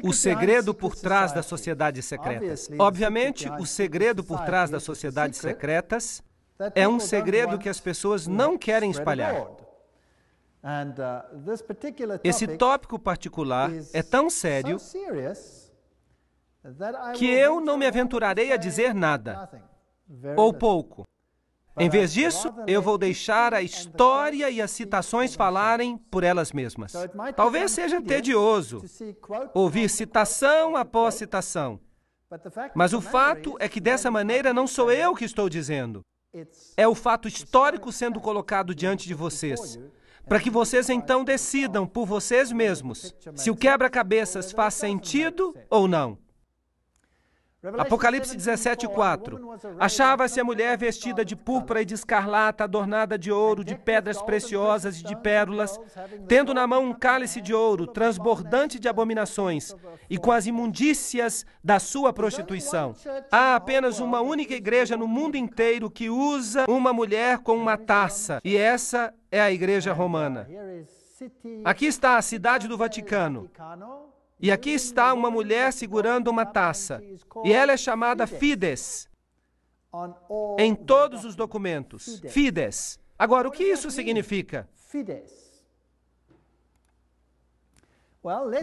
O segredo por trás das sociedades secretas. Obviamente, o segredo por trás das sociedades secretas é um segredo que as pessoas não querem espalhar. Esse tópico particular é tão sério que eu não me aventurarei a dizer nada, ou pouco. Em vez disso, eu vou deixar a história e as citações falarem por elas mesmas. Talvez seja tedioso ouvir citação após citação, mas o fato é que dessa maneira não sou eu que estou dizendo. É o fato histórico sendo colocado diante de vocês, para que vocês então decidam por vocês mesmos se o quebra-cabeças faz sentido ou não. Apocalipse 17:4. Achava-se a mulher vestida de púrpura e de escarlata, adornada de ouro, de pedras preciosas e de pérolas, tendo na mão um cálice de ouro, transbordante de abominações, e com as imundícias da sua prostituição. Há apenas uma única igreja no mundo inteiro que usa uma mulher com uma taça, e essa é a Igreja Romana. Aqui está a cidade do Vaticano. E aqui está uma mulher segurando uma taça. E ela é chamada Fides em todos os documentos. Fides. Agora, o que isso significa?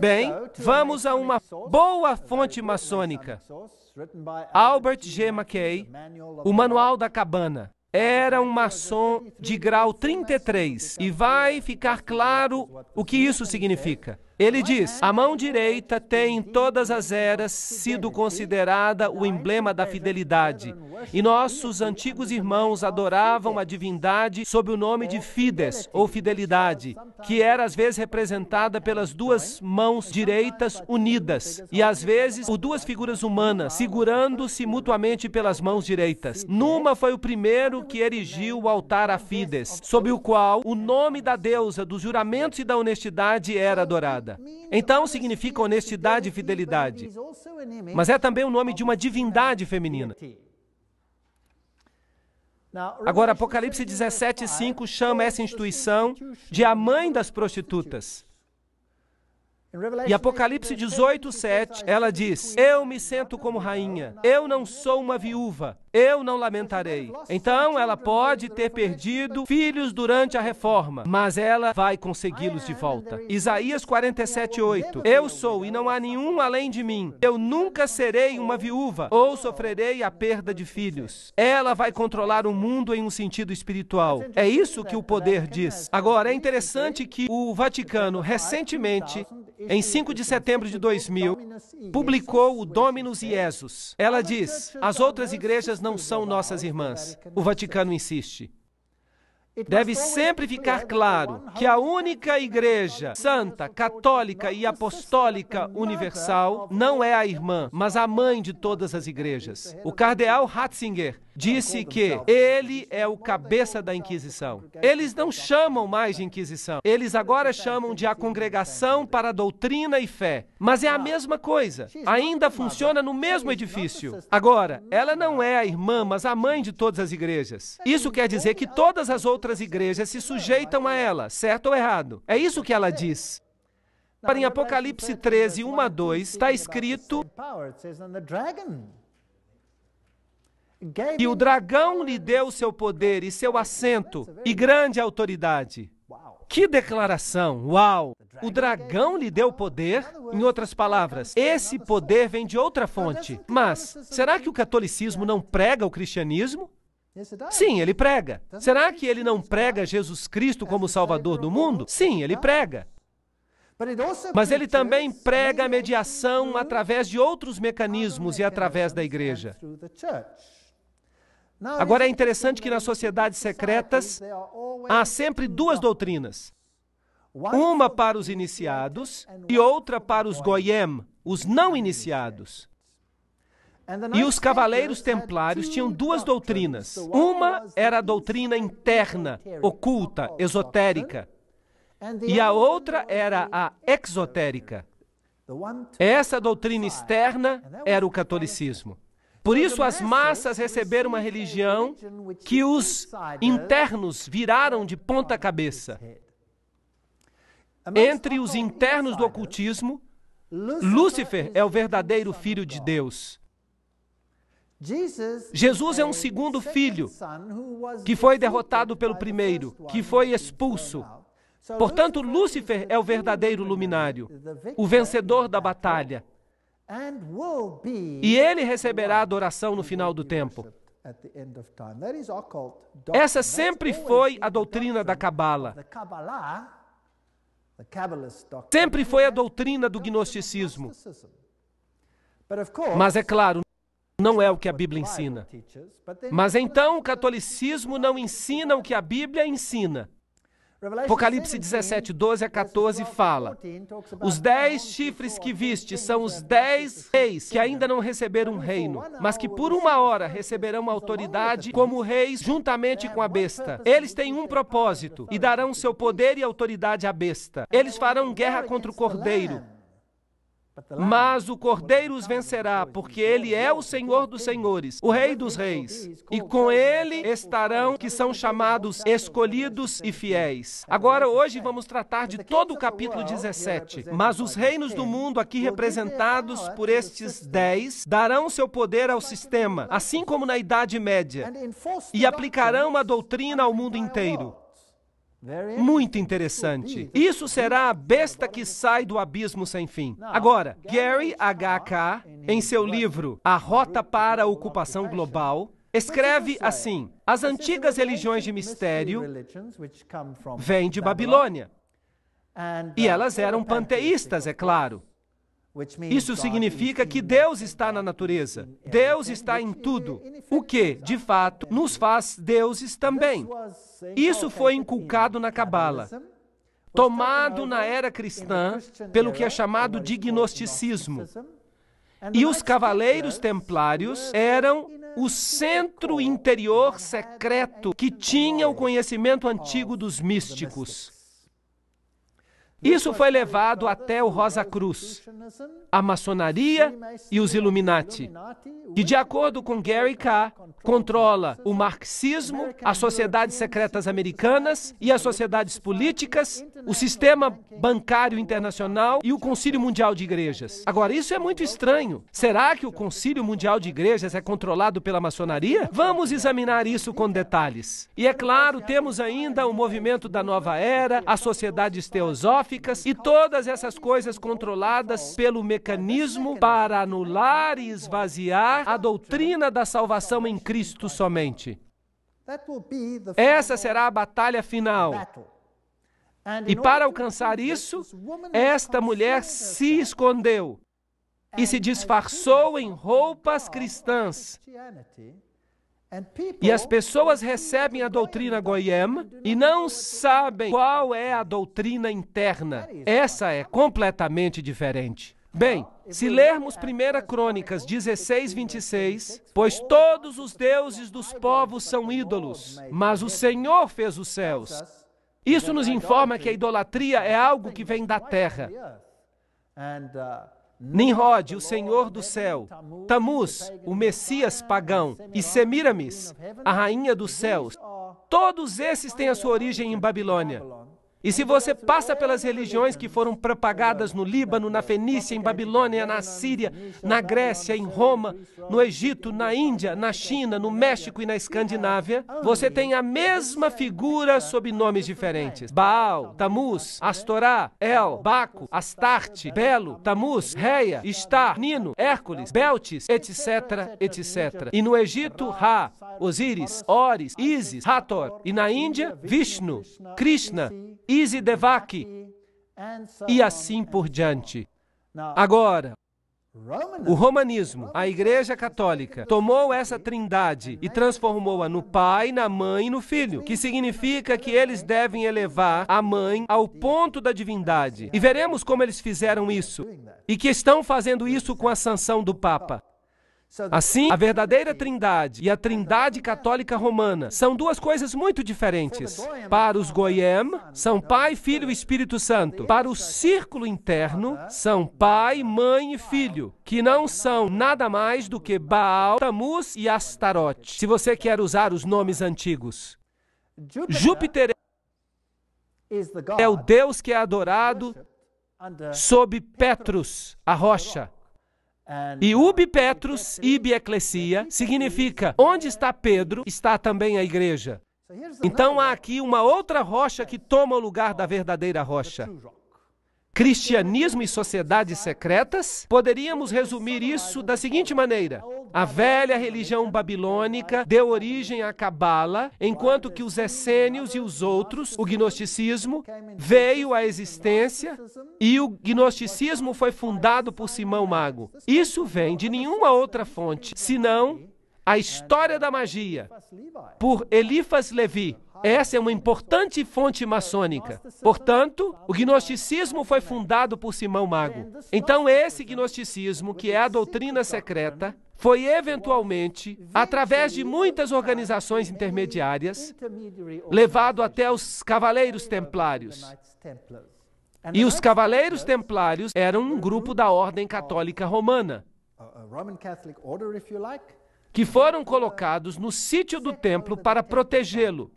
Bem, vamos a uma boa fonte maçônica. Albert G. Mackay, o Manual da Cabana. Era um maçom de grau 33. E vai ficar claro o que isso significa. Ele diz: a mão direita tem em todas as eras sido considerada o emblema da fidelidade. E nossos antigos irmãos adoravam a divindade sob o nome de Fides, ou fidelidade, que era às vezes representada pelas duas mãos direitas unidas, e às vezes por duas figuras humanas, segurando-se mutuamente pelas mãos direitas. Numa foi o primeiro que erigiu o altar a Fides, sob o qual o nome da deusa dos juramentos e da honestidade era adorado. Então significa honestidade e fidelidade, mas é também o nome de uma divindade feminina. Agora, Apocalipse 17:5 chama essa instituição de a mãe das prostitutas. E Apocalipse 18:7, ela diz: eu me sento como rainha, eu não sou uma viúva, eu não lamentarei. Então ela pode ter perdido filhos durante a reforma, mas ela vai consegui-los de volta. Isaías 47:8, eu sou e não há nenhum além de mim, eu nunca serei uma viúva ou sofrerei a perda de filhos. Ela vai controlar o mundo em um sentido espiritual. É isso que o poder diz. Agora, é interessante que o Vaticano recentemente, em 5 de setembro de 2000, publicou o Dominus Iesus. Ela diz: as outras igrejas não são nossas irmãs. O Vaticano insiste. Deve sempre ficar claro que a única igreja santa, católica e apostólica universal não é a irmã, mas a mãe de todas as igrejas. O cardeal Ratzinger disse que ele é o cabeça da Inquisição. Eles não chamam mais de Inquisição. Eles agora chamam de a Congregação para a Doutrina e Fé. Mas é a mesma coisa. Ainda funciona no mesmo edifício. Agora, ela não é a irmã, mas a mãe de todas as igrejas. Isso quer dizer que todas as outras igrejas se sujeitam a ela, certo ou errado? É isso que ela diz. Em Apocalipse 13, 1-2, está escrito que o dragão lhe deu seu poder e seu assento e grande autoridade. Que declaração! Uau! O dragão lhe deu poder? Em outras palavras, esse poder vem de outra fonte. Mas, será que o catolicismo não prega o cristianismo? Sim, ele prega. Será que ele não prega Jesus Cristo como Salvador do mundo? Sim, ele prega. Mas ele também prega a mediação através de outros mecanismos e através da igreja. Agora, é interessante que nas sociedades secretas há sempre duas doutrinas. Uma para os iniciados e outra para os goyim, os não iniciados. E os cavaleiros templários tinham duas doutrinas. Uma era a doutrina interna, oculta, esotérica. E a outra era a exotérica. Essa doutrina externa era o catolicismo. Por isso, as massas receberam uma religião que os internos viraram de ponta cabeça. Entre os internos do ocultismo, Lúcifer é o verdadeiro filho de Deus. Jesus é um segundo filho que foi derrotado pelo primeiro, que foi expulso. Portanto, Lúcifer é o verdadeiro luminário, o vencedor da batalha. E ele receberá adoração no final do tempo. Essa sempre foi a doutrina da Cabala. Sempre foi a doutrina do gnosticismo. Mas é claro, não é o que a Bíblia ensina. Mas então o catolicismo não ensina o que a Bíblia ensina. Apocalipse 17, 12 a 14 fala: os 10 chifres que viste são os 10 reis que ainda não receberam um reino, mas que por uma hora receberão autoridade como reis juntamente com a besta. Eles têm um propósito e darão seu poder e autoridade à besta. Eles farão guerra contra o Cordeiro. Mas o Cordeiro os vencerá, porque ele é o Senhor dos senhores, o Rei dos reis. E com ele estarão que são chamados escolhidos e fiéis. Agora, hoje, vamos tratar de todo o capítulo 17. Mas os reinos do mundo, aqui representados por estes 10, darão seu poder ao sistema, assim como na Idade Média, e aplicarão a doutrina ao mundo inteiro. Muito interessante. Isso será a besta que sai do abismo sem fim. Agora, Gary H.K., em seu livro A Rota para a Ocupação Global, escreve assim: as antigas religiões de mistério vêm de Babilônia. E elas eram panteístas, é claro. Isso significa que Deus está na natureza. Deus está em tudo. O que, de fato, nos faz deuses também. Isso foi inculcado na Cabala, tomado na era cristã pelo que é chamado de gnosticismo. E os cavaleiros templários eram o centro interior secreto que tinha o conhecimento antigo dos místicos. Isso foi levado até o Rosa Cruz, a maçonaria e os Illuminati, que, de acordo com Gary K., controla o marxismo, as sociedades secretas americanas e as sociedades políticas, o sistema bancário internacional e o Concílio Mundial de Igrejas. Agora, isso é muito estranho. Será que o Concílio Mundial de Igrejas é controlado pela maçonaria? Vamos examinar isso com detalhes. E é claro, temos ainda o movimento da Nova Era, as sociedades teosóficas, e todas essas coisas controladas pelo mecanismo para anular e esvaziar a doutrina da salvação em Cristo somente. Essa será a batalha final. E para alcançar isso, esta mulher se escondeu e se disfarçou em roupas cristãs. E as pessoas recebem a doutrina Goyim e não sabem qual é a doutrina interna. Essa é completamente diferente. Bem, se lermos 1 Crônicas 16, 26, pois todos os deuses dos povos são ídolos, mas o Senhor fez os céus. Isso nos informa que a idolatria é algo que vem da terra. Nimrod, o Senhor do céu, Tamuz, o Messias pagão, e Semiramis, a rainha dos céus, todos esses têm a sua origem em Babilônia. E se você passa pelas religiões que foram propagadas no Líbano, na Fenícia, em Babilônia, na Síria, na Grécia, em Roma, no Egito, na Índia, na China, no México e na Escandinávia, você tem a mesma figura sob nomes diferentes. Baal, Tamuz, Astorá, El, Baco, Astarte, Belo, Tamuz, Reia, Istar, Nino, Hércules, Beltis, etc., etc. E no Egito, Ra, Osíris, Oris, Ísis, Hathor. E na Índia, Vishnu, Krishna, Isidevaki, e assim por diante. Agora, o romanismo, a Igreja Católica, tomou essa trindade e transformou-a no Pai, na Mãe e no Filho, que significa que eles devem elevar a Mãe ao ponto da divindade. E veremos como eles fizeram isso, e que estão fazendo isso com a sanção do Papa. Assim, a verdadeira trindade e a trindade católica romana são duas coisas muito diferentes. Para os Goyim, são Pai, Filho e Espírito Santo. Para o círculo interno, são Pai, Mãe e Filho, que não são nada mais do que Baal, Tamuz e Astarote, se você quer usar os nomes antigos. Júpiter é o Deus que é adorado sob Petrus, a rocha. E ubi Petrus, ibi ecclesia, significa, onde está Pedro, está também a igreja. Então há aqui uma outra rocha que toma o lugar da verdadeira rocha. Cristianismo e sociedades secretas? Poderíamos resumir isso da seguinte maneira: a velha religião babilônica deu origem à Cabala, enquanto que os essênios e os outros, o gnosticismo, veio à existência e o gnosticismo foi fundado por Simão Mago. Isso vem de nenhuma outra fonte, senão a história da magia, por Eliphas Levi. Essa é uma importante fonte maçônica. Portanto, o gnosticismo foi fundado por Simão Mago. Então, esse gnosticismo, que é a doutrina secreta, foi eventualmente, através de muitas organizações intermediárias, levado até os Cavaleiros Templários. E os Cavaleiros Templários eram um grupo da Ordem Católica Romana, que foram colocados no sítio do templo para protegê-lo.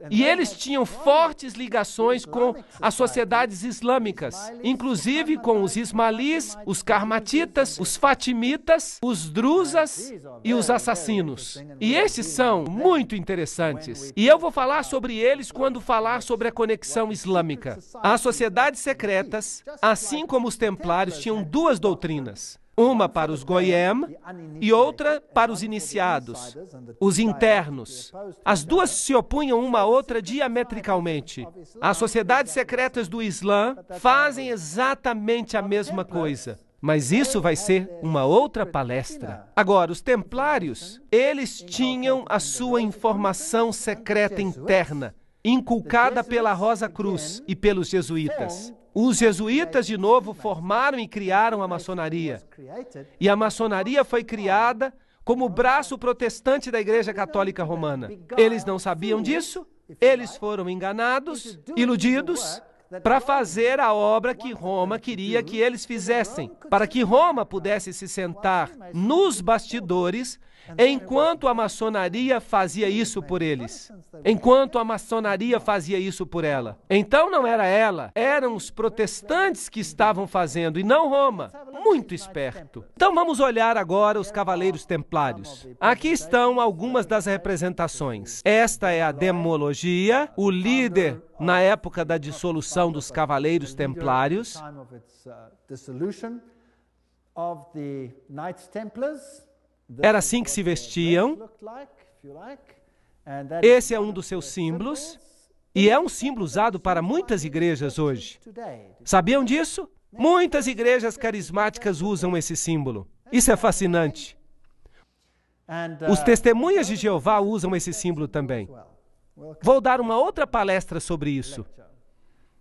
E eles tinham fortes ligações com as sociedades islâmicas, inclusive com os ismaelis, os carmatitas, os fatimitas, os druzas e os assassinos. E esses são muito interessantes. E eu vou falar sobre eles quando falar sobre a conexão islâmica. As sociedades secretas, assim como os templários, tinham duas doutrinas. Uma para os goyim e outra para os iniciados, os internos. As duas se opunham uma à outra diametricalmente. As sociedades secretas do Islã fazem exatamente a mesma coisa. Mas isso vai ser uma outra palestra. Agora, os templários, eles tinham a sua informação secreta interna, inculcada pela Rosa Cruz e pelos jesuítas. Os jesuítas, de novo, formaram e criaram a maçonaria. E a maçonaria foi criada como o braço protestante da Igreja Católica Romana. Eles não sabiam disso, eles foram enganados, iludidos, para fazer a obra que Roma queria que eles fizessem, para que Roma pudesse se sentar nos bastidores enquanto a maçonaria fazia isso por eles, enquanto a maçonaria fazia isso por ela. Então não era ela, eram os protestantes que estavam fazendo e não Roma. Muito esperto. Então vamos olhar agora os Cavaleiros Templários. Aqui estão algumas das representações. Esta é a demologia, o líder na época da dissolução dos Cavaleiros Templários. Era assim que se vestiam. Esse é um dos seus símbolos. E é um símbolo usado para muitas igrejas hoje. Sabiam disso? Muitas igrejas carismáticas usam esse símbolo. Isso é fascinante. Os testemunhas de Jeová usam esse símbolo também. Vou dar uma outra palestra sobre isso.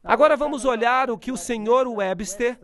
Agora vamos olhar o que o Sr. Webster,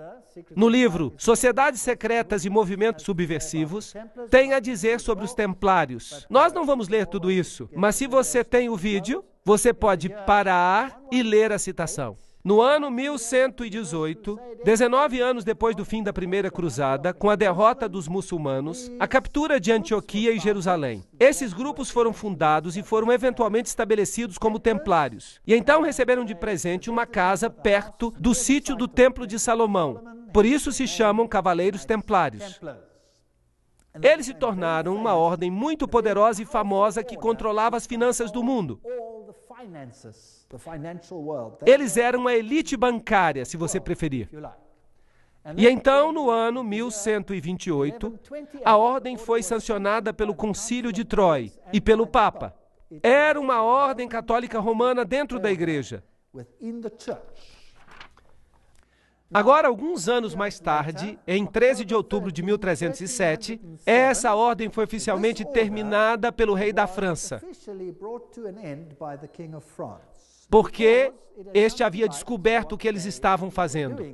no livro Sociedades Secretas e Movimentos Subversivos, tem a dizer sobre os templários. Nós não vamos ler tudo isso, mas se você tem o vídeo, você pode parar e ler a citação. No ano 1118, 19 anos depois do fim da Primeira Cruzada, com a derrota dos muçulmanos, a captura de Antioquia e Jerusalém. Esses grupos foram fundados e foram eventualmente estabelecidos como templários. E então receberam de presente uma casa perto do sítio do Templo de Salomão. Por isso se chamam Cavaleiros Templários. Eles se tornaram uma ordem muito poderosa e famosa que controlava as finanças do mundo. Eles eram a elite bancária, se você preferir. E então, no ano 1128, a ordem foi sancionada pelo Concílio de Troy e pelo Papa. Era uma ordem católica romana dentro da igreja. Agora, alguns anos mais tarde, em 13 de outubro de 1307, essa ordem foi oficialmente terminada pelo rei da França, porque este havia descoberto o que eles estavam fazendo.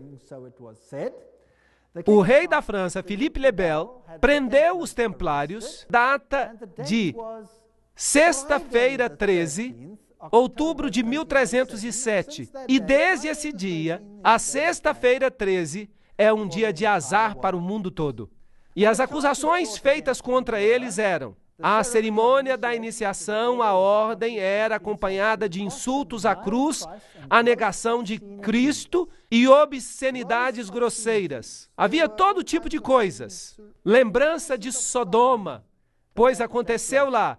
O rei da França, Philippe le Bel, prendeu os templários, data de sexta-feira 13, outubro de 1307. E desde esse dia, a sexta-feira 13 é um dia de azar para o mundo todo. E as acusações feitas contra eles eram: A cerimônia da iniciação à ordem era acompanhada de insultos à cruz, a negação de Cristo e obscenidades grosseiras. Havia todo tipo de coisas. Lembrança de Sodoma, pois aconteceu lá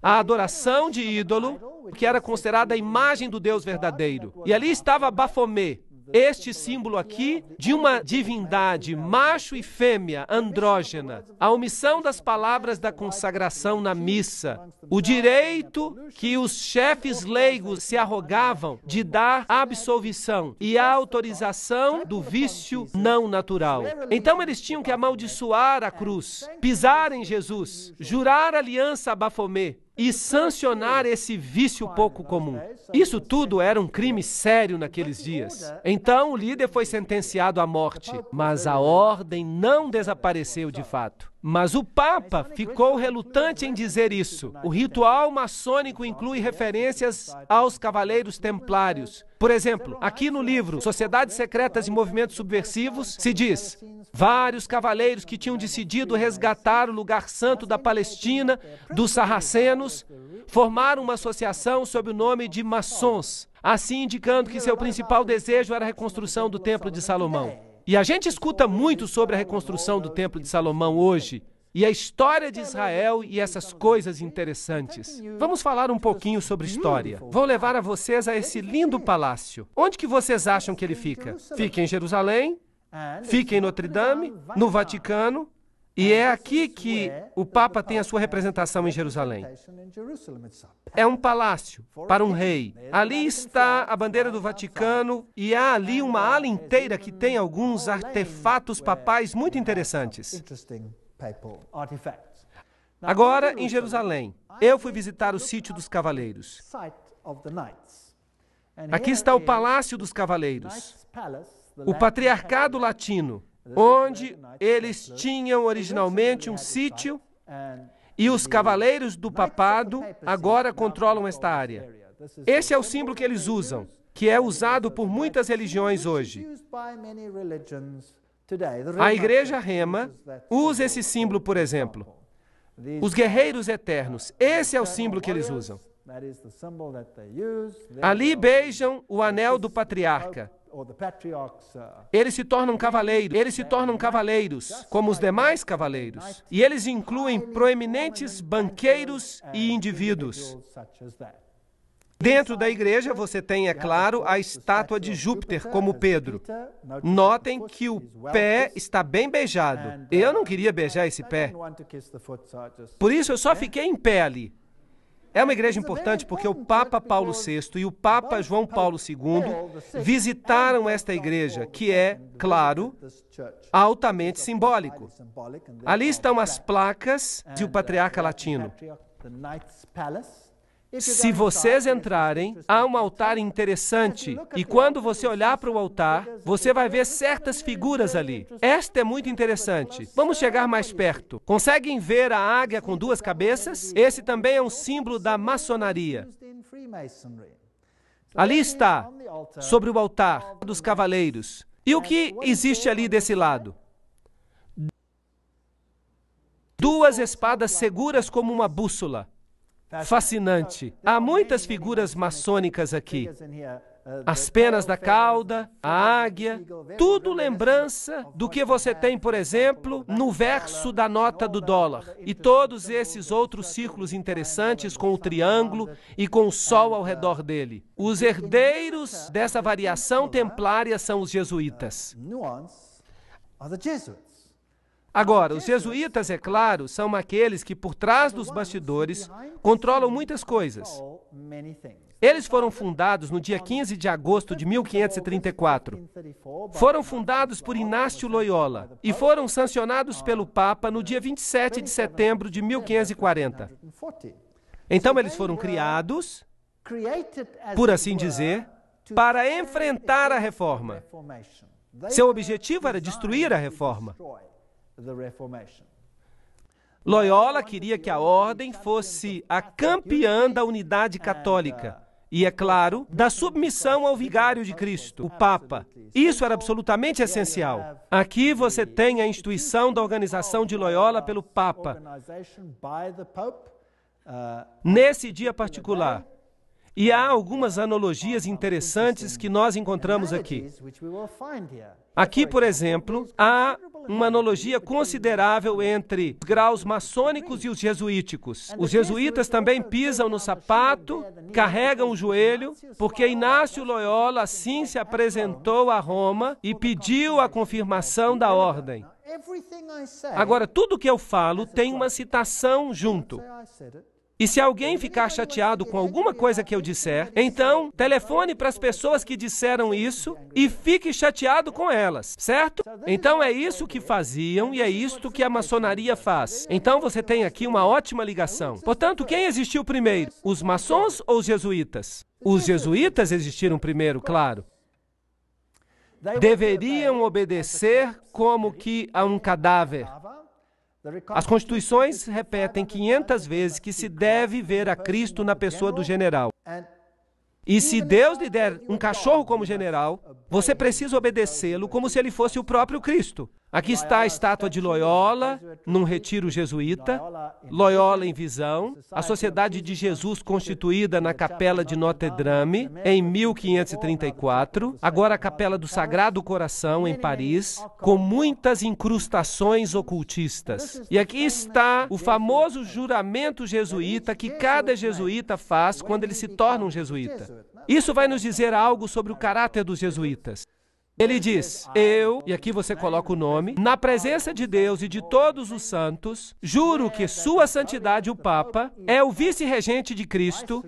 a adoração de ídolo, que era considerada a imagem do Deus verdadeiro. E ali estava Bafomé, este símbolo aqui de uma divindade, macho e fêmea, andrógena. A omissão das palavras da consagração na missa. O direito que os chefes leigos se arrogavam de dar absolvição e a autorização do vício não natural. Então eles tinham que amaldiçoar a cruz, pisar em Jesus, jurar aliança a Bafomé e sancionar esse vício pouco comum. Isso tudo era um crime sério naqueles dias. Então o líder foi sentenciado à morte, mas a ordem não desapareceu de fato. Mas o Papa ficou relutante em dizer isso. O ritual maçônico inclui referências aos cavaleiros templários. Por exemplo, aqui no livro Sociedades Secretas e Movimentos Subversivos, se diz: vários cavaleiros que tinham decidido resgatar o lugar santo da Palestina, dos sarracenos, formaram uma associação sob o nome de maçons, assim indicando que seu principal desejo era a reconstrução do Templo de Salomão. E a gente escuta muito sobre a reconstrução do Templo de Salomão hoje, e a história de Israel e essas coisas interessantes. Vamos falar um pouquinho sobre história. Vou levar a vocês a esse lindo palácio. Onde que vocês acham que ele fica? Fica em Jerusalém, fica em Notre Dame, no Vaticano, e é aqui que o Papa tem a sua representação em Jerusalém. É um palácio para um rei. Ali está a bandeira do Vaticano e há ali uma ala inteira que tem alguns artefatos papais muito interessantes. Agora, em Jerusalém, eu fui visitar o sítio dos cavaleiros. Aqui está o Palácio dos Cavaleiros, o patriarcado latino, onde eles tinham originalmente um sítio e os cavaleiros do papado agora controlam esta área. Esse é o símbolo que eles usam, que é usado por muitas religiões hoje. A Igreja Rema usa esse símbolo, por exemplo. Os guerreiros eternos, esse é o símbolo que eles usam. Ali beijam o anel do patriarca. Eles se tornam cavaleiros, como os demais cavaleiros. E eles incluem proeminentes banqueiros e indivíduos. Dentro da igreja você tem, é claro, a estátua de Júpiter, como Pedro. Notem que o pé está bem beijado. Eu não queria beijar esse pé. Por isso eu só fiquei em pé ali. É uma igreja importante porque o Papa Paulo VI e o Papa João Paulo II visitaram esta igreja, que é, claro, altamente simbólico. Ali estão as placas do patriarca latino. Se vocês entrarem, há um altar interessante, e quando você olhar para o altar, você vai ver certas figuras ali. Esta é muito interessante. Vamos chegar mais perto. Conseguem ver a águia com duas cabeças? Esse também é um símbolo da maçonaria. Ali está, sobre o altar dos cavaleiros. E o que existe ali desse lado? Duas espadas seguras como uma bússola. Fascinante. Há muitas figuras maçônicas aqui. As penas da cauda, a águia, tudo lembrança do que você tem, por exemplo, no verso da nota do dólar. E todos esses outros círculos interessantes com o triângulo e com o sol ao redor dele. Os herdeiros dessa variação templária são os jesuítas. Agora, os jesuítas, é claro, são aqueles que por trás dos bastidores controlam muitas coisas. Eles foram fundados no dia 15 de agosto de 1534. Foram fundados por Inácio Loyola e foram sancionados pelo Papa no dia 27 de setembro de 1540. Então, eles foram criados, por assim dizer, para enfrentar a reforma. Seu objetivo era destruir a reforma. Loyola queria que a ordem fosse a campeã da unidade católica e, é claro, da submissão ao vigário de Cristo, o Papa. Isso era absolutamente essencial. Aqui você tem a instituição da organização de Loyola pelo Papa. Nesse dia particular. E há algumas analogias interessantes que nós encontramos aqui. Aqui, por exemplo, há uma analogia considerável entre os graus maçônicos e os jesuíticos. Os jesuítas também pisam no sapato, carregam o joelho, porque Inácio Loyola assim se apresentou a Roma e pediu a confirmação da ordem. Agora, tudo que eu falo tem uma citação junto. E se alguém ficar chateado com alguma coisa que eu disser, então telefone para as pessoas que disseram isso e fique chateado com elas, certo? Então é isso que faziam e é isto que a maçonaria faz. Então você tem aqui uma ótima ligação. Portanto, quem existiu primeiro? Os maçons ou os jesuítas? Os jesuítas existiram primeiro, claro. Deveriam obedecer como que a um cadáver. As constituições repetem 500 vezes que se deve ver a Cristo na pessoa do general. E se Deus lhe der um cachorro como general, você precisa obedecê-lo como se ele fosse o próprio Cristo. Aqui está a estátua de Loyola, num retiro jesuíta, Loyola em visão, a Sociedade de Jesus constituída na Capela de Notre Dame, em 1534, agora a Capela do Sagrado Coração, em Paris, com muitas incrustações ocultistas. E aqui está o famoso juramento jesuíta que cada jesuíta faz quando ele se torna um jesuíta. Isso vai nos dizer algo sobre o caráter dos jesuítas. Ele diz, eu, e aqui você coloca o nome, na presença de Deus e de todos os santos, juro que Sua Santidade o Papa é o vice-regente de Cristo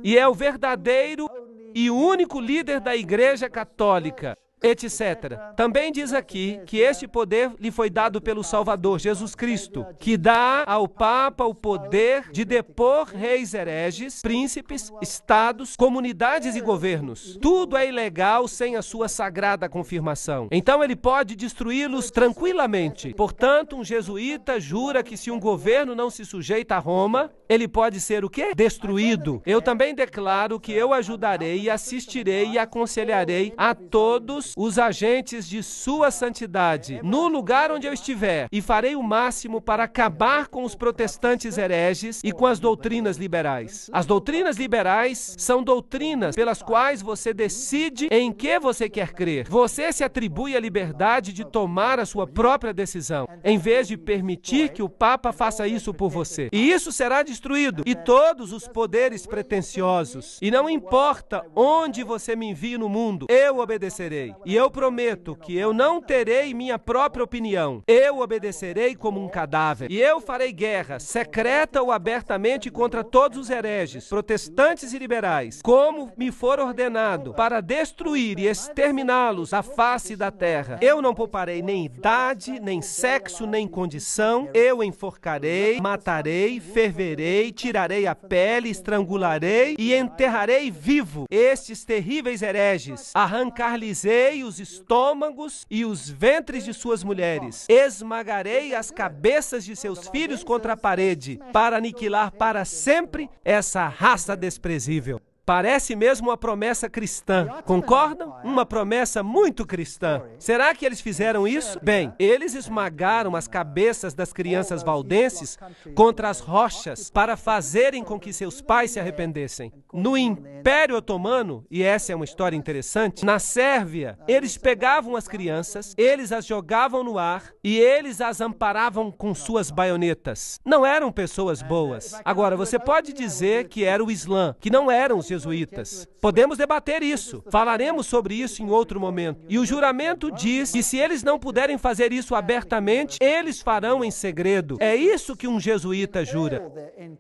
e é o verdadeiro e único líder da Igreja Católica, etc. Também diz aqui que este poder lhe foi dado pelo Salvador, Jesus Cristo, que dá ao Papa o poder de depor reis hereges, príncipes, estados, comunidades e governos. Tudo é ilegal sem a sua sagrada confirmação. Então ele pode destruí-los tranquilamente. Portanto, um jesuíta jura que se um governo não se sujeita a Roma, ele pode ser o quê? Destruído. Eu também declaro que eu ajudarei e assistirei e aconselharei a todos os agentes de Sua Santidade, no lugar onde eu estiver, e farei o máximo para acabar com os protestantes hereges e com as doutrinas liberais. As doutrinas liberais são doutrinas pelas quais você decide em que você quer crer. Você se atribui a liberdade de tomar a sua própria decisão, em vez de permitir que o Papa faça isso por você. E isso será destruído, e todos os poderes pretensiosos. E não importa onde você me envie no mundo, eu obedecerei. E eu prometo que eu não terei minha própria opinião. Eu obedecerei como um cadáver. E eu farei guerra, secreta ou abertamente, contra todos os hereges, protestantes e liberais, como me for ordenado, para destruir e exterminá-los à face da terra. Eu não pouparei nem idade, nem sexo, nem condição. Eu enforcarei, matarei, ferverei, tirarei a pele, estrangularei e enterrarei vivo estes terríveis hereges. Arrancar-lhes-ei os estômagos e os ventres de suas mulheres. Esmagarei as cabeças de seus filhos contra a parede, para aniquilar para sempre essa raça desprezível. Parece mesmo uma promessa cristã, concordam? Uma promessa muito cristã. Será que eles fizeram isso? Bem, eles esmagaram as cabeças das crianças valdenses contra as rochas para fazerem com que seus pais se arrependessem. No Império Otomano, e essa é uma história interessante, na Sérvia, eles pegavam as crianças, eles as jogavam no ar e eles as amparavam com suas baionetas. Não eram pessoas boas. Agora, você pode dizer que era o Islã, que não eram os jesuítas. Podemos debater isso. Falaremos sobre isso em outro momento. E o juramento diz que se eles não puderem fazer isso abertamente, eles farão em segredo. É isso que um jesuíta jura.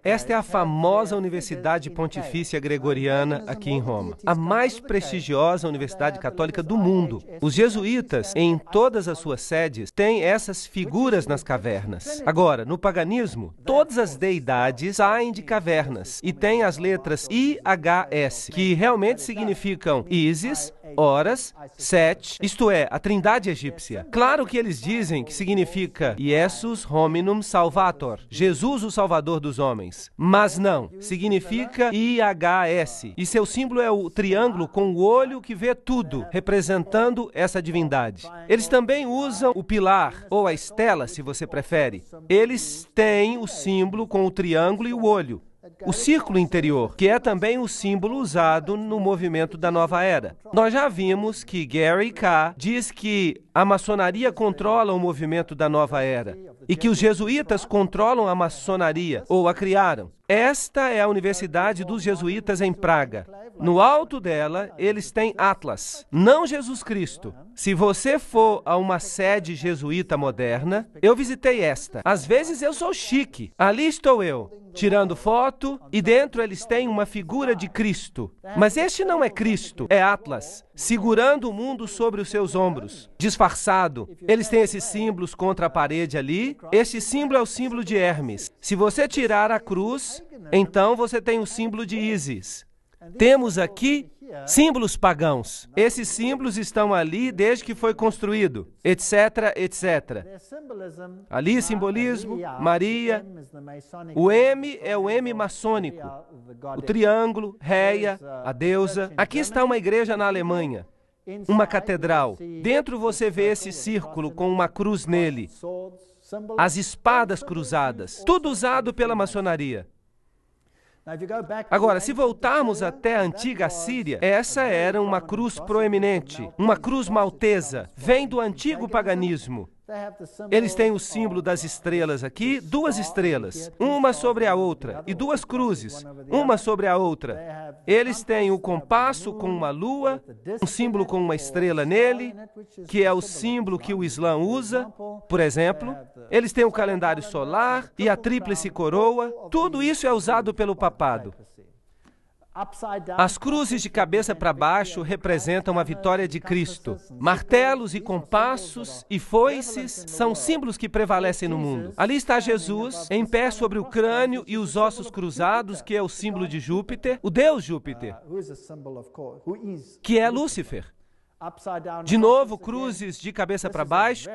Esta é a famosa Universidade Pontifícia Gregoriana aqui em Roma. A mais prestigiosa universidade católica do mundo. Os jesuítas, em todas as suas sedes, têm essas figuras nas cavernas. Agora, no paganismo, todas as deidades saem de cavernas e têm as letras IHS, que realmente significam Ísis, Horas, Set, isto é, a trindade egípcia. Claro que eles dizem que significa Jesus Hominum Salvator, Jesus o Salvador dos homens. Mas não, significa IHS. E seu símbolo é o triângulo com o olho que vê tudo, representando essa divindade. Eles também usam o pilar, ou a estela, se você prefere. Eles têm o símbolo com o triângulo e o olho. O círculo interior, que é também o símbolo usado no movimento da Nova Era. Nós já vimos que Gary K. diz que a maçonaria controla o movimento da Nova Era e que os jesuítas controlam a maçonaria, ou a criaram. Esta é a Universidade dos Jesuítas em Praga. No alto dela, eles têm Atlas, não Jesus Cristo. Se você for a uma sede jesuíta moderna, eu visitei esta. Às vezes eu sou chique. Ali estou eu, tirando foto, e dentro eles têm uma figura de Cristo. Mas este não é Cristo, é Atlas, segurando o mundo sobre os seus ombros, disfarçado. Eles têm esses símbolos contra a parede ali. Este símbolo é o símbolo de Hermes. Se você tirar a cruz, então você tem o símbolo de Ísis. Temos aqui símbolos pagãos. Esses símbolos estão ali desde que foi construído, etc, etc. Ali, simbolismo, Maria. O M é o M maçônico. O triângulo, Réia, a deusa. Aqui está uma igreja na Alemanha, uma catedral. Dentro você vê esse círculo com uma cruz nele. As espadas cruzadas. Tudo usado pela maçonaria. Agora, se voltarmos até a antiga Síria, essa era uma cruz proeminente, uma cruz maltesa, vem do antigo paganismo. Eles têm o símbolo das estrelas aqui, duas estrelas, uma sobre a outra, e duas cruzes, uma sobre a outra. Eles têm o compasso com uma lua, um símbolo com uma estrela nele, que é o símbolo que o Islã usa, por exemplo. Eles têm o calendário solar e a tríplice coroa. Tudo isso é usado pelo papado. As cruzes de cabeça para baixo representam a vitória de Cristo. Martelos e compassos e foices são símbolos que prevalecem no mundo. Ali está Jesus, em pé sobre o crânio e os ossos cruzados, que é o símbolo de Júpiter, o deus Júpiter, que é Lúcifer. De novo, cruzes de cabeça para baixo.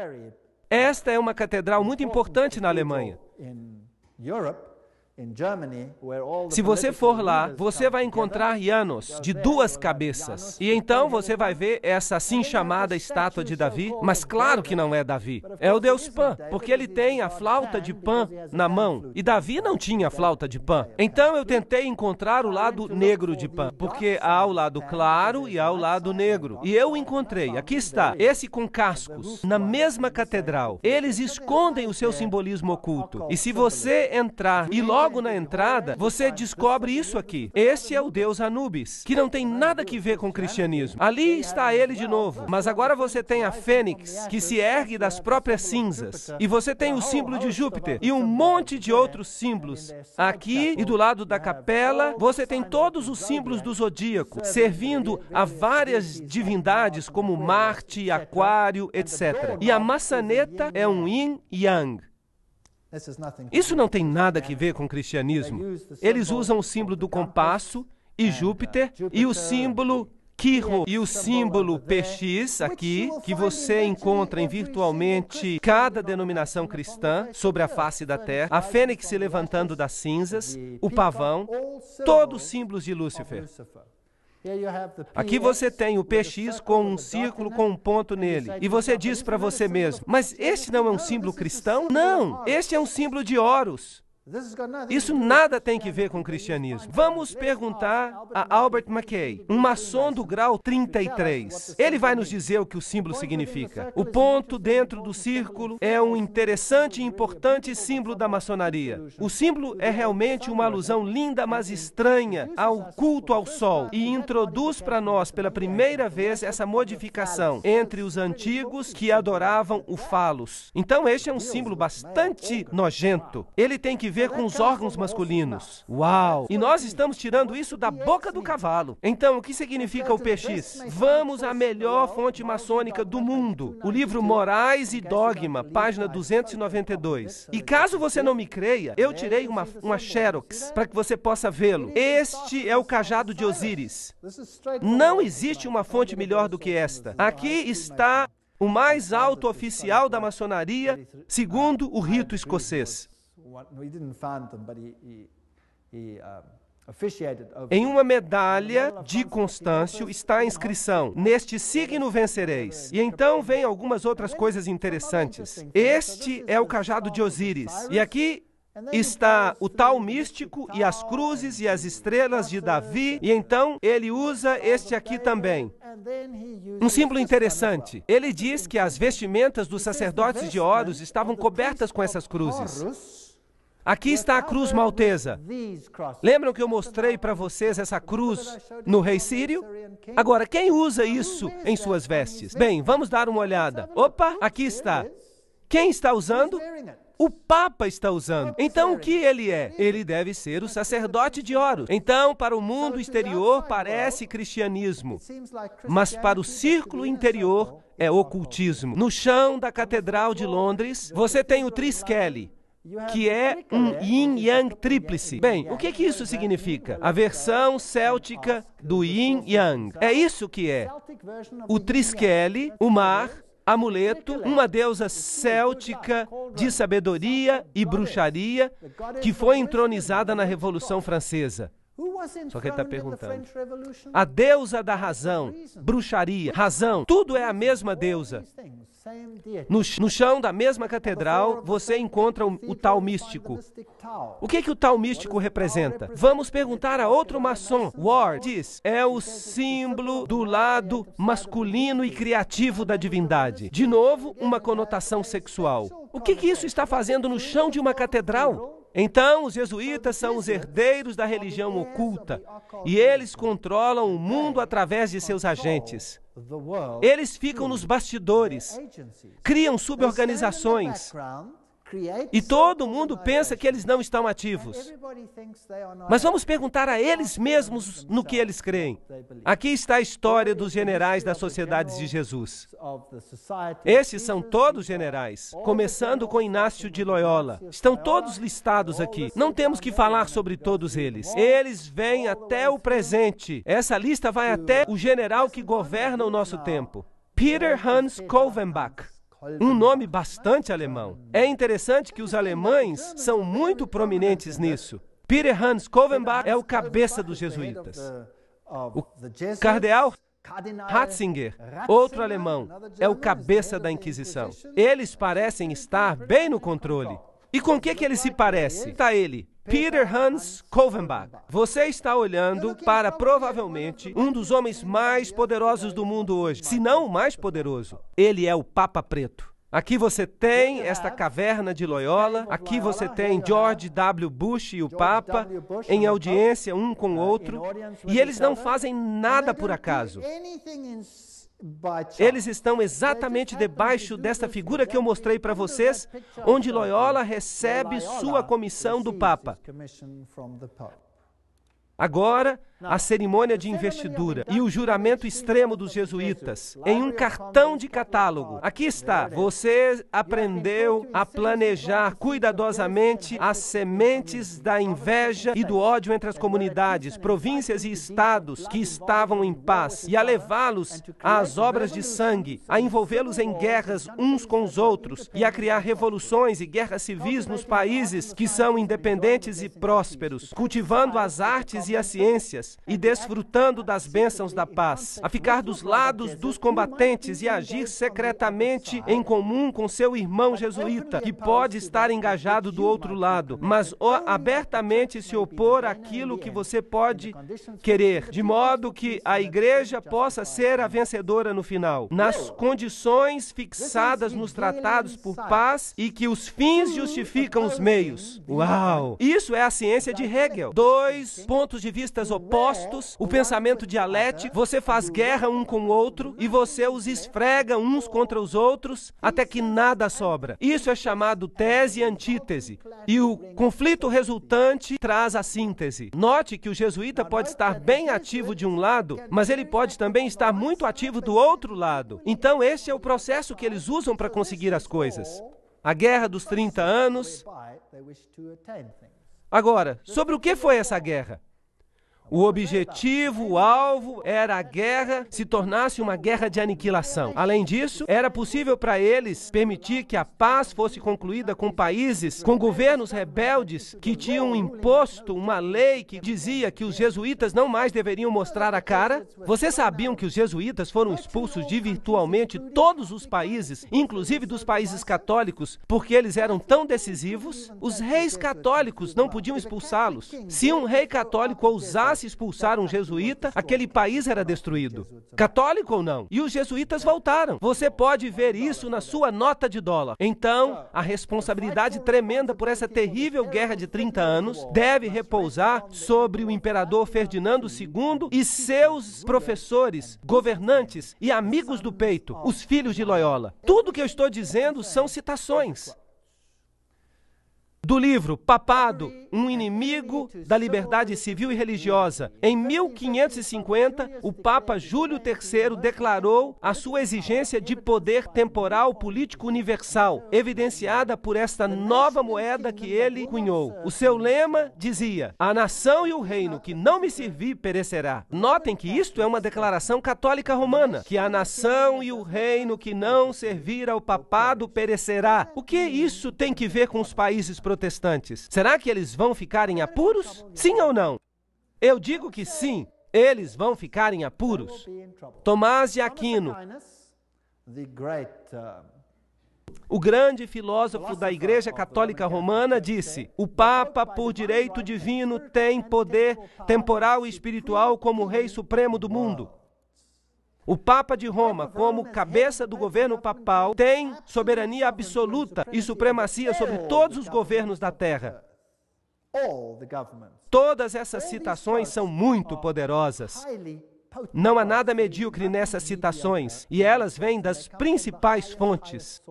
Esta é uma catedral muito importante na Alemanha. Se você for lá, você vai encontrar Janos de duas cabeças. E então você vai ver essa assim chamada estátua de Davi, mas claro que não é Davi. É o deus Pan, porque ele tem a flauta de Pan na mão. E Davi não tinha flauta de Pan. Então eu tentei encontrar o lado negro de Pan, porque há o lado claro e há o lado negro. E eu encontrei, aqui está, esse com cascos, na mesma catedral. Eles escondem o seu simbolismo oculto. E se você entrar e logo na entrada, você descobre isso aqui. Este é o deus Anubis, que não tem nada que ver com o cristianismo. Ali está ele de novo. Mas agora você tem a fênix, que se ergue das próprias cinzas. E você tem o símbolo de Júpiter e um monte de outros símbolos. Aqui e do lado da capela, você tem todos os símbolos do zodíaco, servindo a várias divindades como Marte, Aquário, etc. E a maçaneta é um yin e yang. Isso não tem nada a ver com o cristianismo. Eles usam o símbolo do compasso e Júpiter e o símbolo Quirro e o símbolo PX aqui, que você encontra em virtualmente cada denominação cristã sobre a face da terra, a fênix se levantando das cinzas, o pavão, todos símbolos de Lúcifer. Aqui você tem o PX com um círculo com um ponto nele. E você diz para você mesmo, mas este não é um símbolo cristão? Não, este é um símbolo de Horus. Isso nada tem que ver com o cristianismo. Vamos perguntar a Albert Mackay, um maçom do grau 33. Ele vai nos dizer o que o símbolo significa. O ponto dentro do círculo é um interessante e importante símbolo da maçonaria. O símbolo é realmente uma alusão linda, mas estranha ao culto ao sol e introduz para nós pela primeira vez essa modificação entre os antigos que adoravam o falos. Então este é um símbolo bastante nojento. Ele tem que ver com os órgãos masculinos. Uau! E nós estamos tirando isso da boca do cavalo. Então, o que significa o PX? Vamos à melhor fonte maçônica do mundo. O livro Morais e Dogma, página 292. E caso você não me creia, eu tirei uma xerox para que você possa vê-lo. Este é o cajado de Osíris. Não existe uma fonte melhor do que esta. Aqui está o mais alto oficial da maçonaria, segundo o rito escocês. Em uma medalha de Constâncio está a inscrição: neste signo vencereis. E então vem algumas outras coisas interessantes. Este é o cajado de Osíris. E aqui está o tal místico e as cruzes e as estrelas de Davi, e então ele usa este aqui também. Um símbolo interessante. Ele diz que as vestimentas dos sacerdotes de Horus estavam cobertas com essas cruzes. Aqui está a cruz maltesa. Lembram que eu mostrei para vocês essa cruz no rei sírio? Agora, quem usa isso em suas vestes? Bem, vamos dar uma olhada. Opa, aqui está. Quem está usando? O Papa está usando. Então, o que ele é? Ele deve ser o sacerdote de Horus. Então, para o mundo exterior, parece cristianismo. Mas para o círculo interior, é ocultismo. No chão da Catedral de Londres, você tem o Triskele, que é um yin-yang tríplice. Bem, o que isso significa? A versão céltica do yin-yang. É isso que é. O Triskele, o mar, amuleto, uma deusa céltica de sabedoria e bruxaria que foi entronizada na Revolução Francesa. Só que ele está perguntando. A deusa da razão, bruxaria, razão, tudo é a mesma deusa. No chão da mesma catedral, você encontra o tal místico. O que o tal místico representa? Vamos perguntar a outro maçom. Ward diz, é o símbolo do lado masculino e criativo da divindade. De novo, uma conotação sexual. O que isso está fazendo no chão de uma catedral? Então, os jesuítas são os herdeiros da religião oculta e eles controlam o mundo através de seus agentes. Eles ficam nos bastidores, criam suborganizações e todo mundo pensa que eles não estão ativos. Mas vamos perguntar a eles mesmos no que eles creem. Aqui está a história dos generais das Sociedades de Jesus. Esses são todos generais, começando com Inácio de Loyola. Estão todos listados aqui. Não temos que falar sobre todos eles. Eles vêm até o presente. Essa lista vai até o general que governa o nosso tempo. Peter Hans Kolvenbach. Um nome bastante alemão. É interessante que os alemães são muito prominentes nisso. Peter Hans Kolvenbach é o cabeça dos jesuítas. O cardeal Ratzinger, outro alemão, é o cabeça da Inquisição. Eles parecem estar bem no controle. E com o que ele se parece? Está ele, Peter Hans Kolvenbach. Você está olhando para, provavelmente, um dos homens mais poderosos do mundo hoje, se não o mais poderoso. Ele é o Papa Preto. Aqui você tem esta caverna de Loyola, aqui você tem George W. Bush e o Papa em audiência um com o outro, e eles não fazem nada por acaso. Eles estão exatamente debaixo desta figura que eu mostrei para vocês, onde Loyola recebe sua comissão do Papa. Agora, a cerimônia de investidura e o juramento extremo dos jesuítas em um cartão de catálogo. Aqui está. Você aprendeu a planejar cuidadosamente as sementes da inveja e do ódio entre as comunidades, províncias e estados que estavam em paz e a levá-los às obras de sangue, a envolvê-los em guerras uns com os outros e a criar revoluções e guerras civis nos países que são independentes e prósperos, cultivando as artes e as ciências e desfrutando das bênçãos da paz, a ficar dos lados dos combatentes e agir secretamente em comum com seu irmão jesuíta, que pode estar engajado do outro lado, mas abertamente se opor àquilo que você pode querer, de modo que a igreja possa ser a vencedora no final, nas condições fixadas nos tratados por paz e que os fins justificam os meios. Uau! Isso é a ciência de Hegel. 2 pontos pontos de vista opostos, o pensamento dialético, você faz guerra um com o outro e você os esfrega uns contra os outros até que nada sobra. Isso é chamado tese e antítese. E o conflito resultante traz a síntese. Note que o jesuíta pode estar bem ativo de um lado, mas ele pode também estar muito ativo do outro lado. Então, este é o processo que eles usam para conseguir as coisas. A Guerra dos 30 anos. Agora, sobre o que foi essa guerra? O objetivo, o alvo, era a guerra se tornasse uma guerra de aniquilação. Além disso, era possível para eles permitir que a paz fosse concluída com países, com governos rebeldes que tinham imposto uma lei que dizia que os jesuítas não mais deveriam mostrar a cara. Vocês sabiam que os jesuítas foram expulsos de virtualmente todos os países, inclusive dos países católicos, porque eles eram tão decisivos? Os reis católicos não podiam expulsá-los. Se um rei católico ousasse expulsar um jesuíta, aquele país era destruído. Católico ou não? E os jesuítas voltaram. Você pode ver isso na sua nota de dólar. Então, a responsabilidade tremenda por essa terrível guerra de 30 anos deve repousar sobre o imperador Ferdinando II e seus professores, governantes e amigos do peito, os filhos de Loyola. Tudo que eu estou dizendo são citações do livro Papado, um inimigo da liberdade civil e religiosa. Em 1550, o Papa Júlio III declarou a sua exigência de poder temporal político universal, evidenciada por esta nova moeda que ele cunhou. O seu lema dizia: a nação e o reino que não me servir perecerá. Notem que isto é uma declaração católica romana, que a nação e o reino que não servir ao papado perecerá. O que isso tem que ver com os países protestantes? Será que eles vão ficar em apuros? Sim ou não? Eu digo que sim, eles vão ficar em apuros. Tomás de Aquino, o grande filósofo da Igreja Católica Romana, disse: o Papa, por direito divino, tem poder temporal e espiritual como Rei Supremo do mundo. O Papa de Roma, como cabeça do governo papal, tem soberania absoluta e supremacia sobre todos os governos da terra. Todas essas citações são muito poderosas. Não há nada medíocre nessas citações, e elas vêm das principais fontes.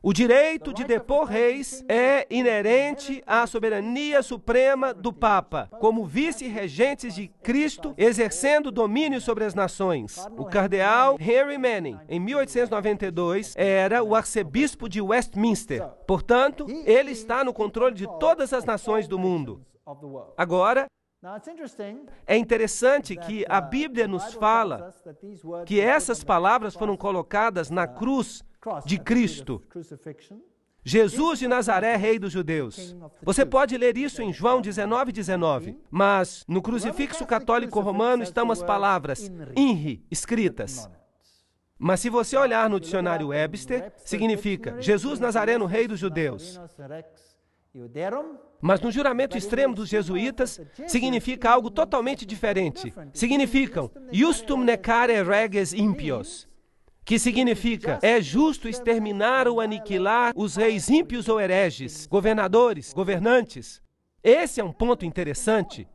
O direito de depor reis é inerente à soberania suprema do Papa, como vice-regentes de Cristo, exercendo domínio sobre as nações. O cardeal Henry Manning, em 1892, era o arcebispo de Westminster. Portanto, ele está no controle de todas as nações do mundo. Agora, é interessante que a Bíblia nos fala que essas palavras foram colocadas na cruz de Cristo. Jesus de Nazaré, Rei dos Judeus. Você pode ler isso em João 19:19. Mas no crucifixo católico romano estão as palavras INRI escritas. Mas se você olhar no dicionário Webster, significa Jesus Nazareno, Rei dos Judeus. Mas no juramento extremo dos jesuítas, significa algo totalmente diferente. Significam Justum necare reges impios, que significa, é justo exterminar ou aniquilar os reis ímpios ou hereges, governadores, governantes. Esse é um ponto interessante.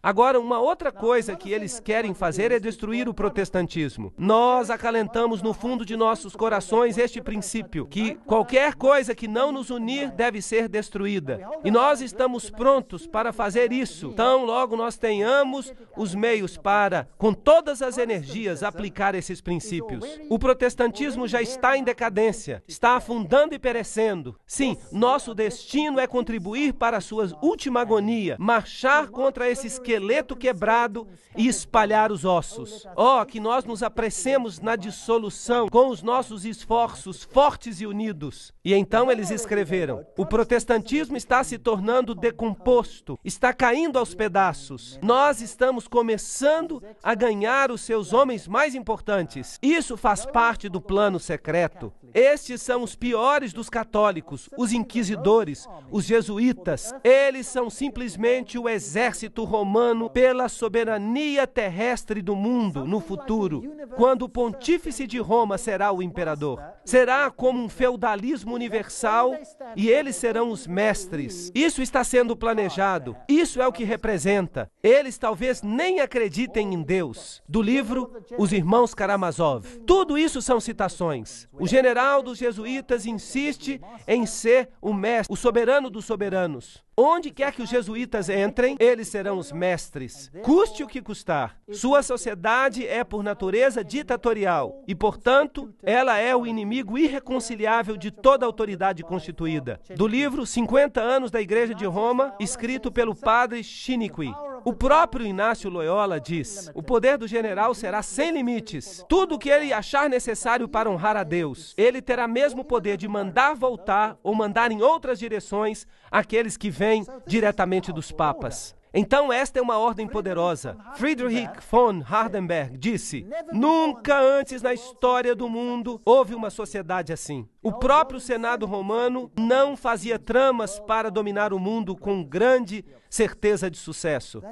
Agora, uma outra coisa que eles querem fazer é destruir o protestantismo. Nós acalentamos no fundo de nossos corações este princípio, que qualquer coisa que não nos unir deve ser destruída. E nós estamos prontos para fazer isso. Então, logo nós tenhamos os meios para, com todas as energias, aplicar esses princípios. O protestantismo já está em decadência, está afundando e perecendo. Sim, nosso destino é contribuir para a sua última agonia, marchar contra esse esqueleto quebrado e espalhar os ossos. Oh, que nós nos apressemos na dissolução com os nossos esforços fortes e unidos. E então eles escreveram: o protestantismo está se tornando decomposto, está caindo aos pedaços. Nós estamos começando a ganhar os seus homens mais importantes. Isso faz parte do plano secreto. Estes são os piores dos católicos, os inquisidores, os jesuítas. Eles são simplesmente o exército romano romano pela soberania terrestre do mundo no futuro, quando o pontífice de Roma será o imperador. Será como um feudalismo universal e eles serão os mestres. Isso está sendo planejado. Isso é o que representa. Eles talvez nem acreditem em Deus. Do livro Os Irmãos Karamazov. Tudo isso são citações. O general dos jesuítas insiste em ser o mestre, o soberano dos soberanos. Onde quer que os jesuítas entrem, eles serão os mestres, custe o que custar. Sua sociedade é, por natureza, ditatorial e, portanto, ela é o inimigo irreconciliável de toda autoridade constituída. Do livro 50 anos da Igreja de Roma, escrito pelo padre Chiniquy. O próprio Inácio Loyola diz: o poder do general será sem limites. Tudo o que ele achar necessário para honrar a Deus, ele terá mesmo poder de mandar voltar ou mandar em outras direções aqueles que vêm diretamente dos papas. Então esta é uma ordem poderosa. Friedrich von Hardenberg disse: nunca antes na história do mundo houve uma sociedade assim. O próprio Senado romano não fazia tramas para dominar o mundo com grande certeza de sucesso.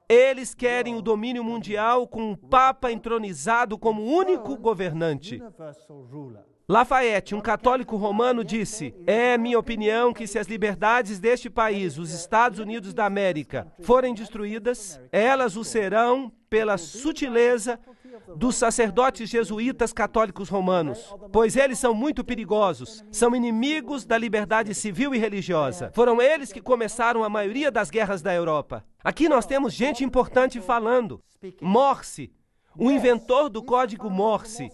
Eles querem o domínio mundial com um Papa entronizado como único governante. Lafayette, um católico romano, disse: é minha opinião que se as liberdades deste país, os Estados Unidos da América, forem destruídas, elas o serão pela sutileza dos sacerdotes jesuítas católicos romanos, pois eles são muito perigosos, são inimigos da liberdade civil e religiosa. Foram eles que começaram a maioria das guerras da Europa. Aqui nós temos gente importante falando. Morse, o inventor do código Morse,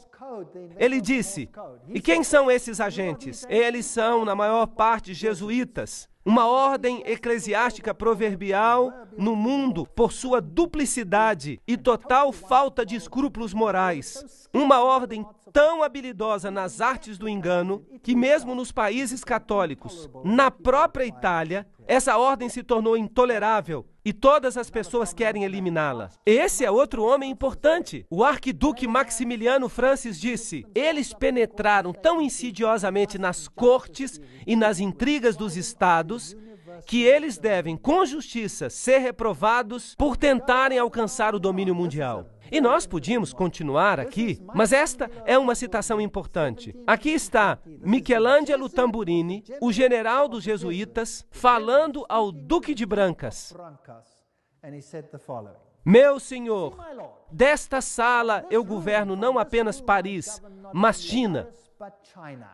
ele disse: e quem são esses agentes? Eles são, na maior parte, jesuítas. Uma ordem eclesiástica proverbial no mundo por sua duplicidade e total falta de escrúpulos morais. Uma ordem tão habilidosa nas artes do engano que mesmo nos países católicos, na própria Itália, essa ordem se tornou intolerável e todas as pessoas querem eliminá-la. Esse é outro homem importante. O arquiduque Maximiliano Francis disse: eles penetraram tão insidiosamente nas cortes e nas intrigas dos estados que eles devem, com justiça, ser reprovados por tentarem alcançar o domínio mundial. E nós podíamos continuar aqui, mas esta é uma citação importante. Aqui está Michelangelo Tamburini, o general dos jesuítas, falando ao Duque de Brancas: meu senhor, desta sala eu governo não apenas Paris, mas China.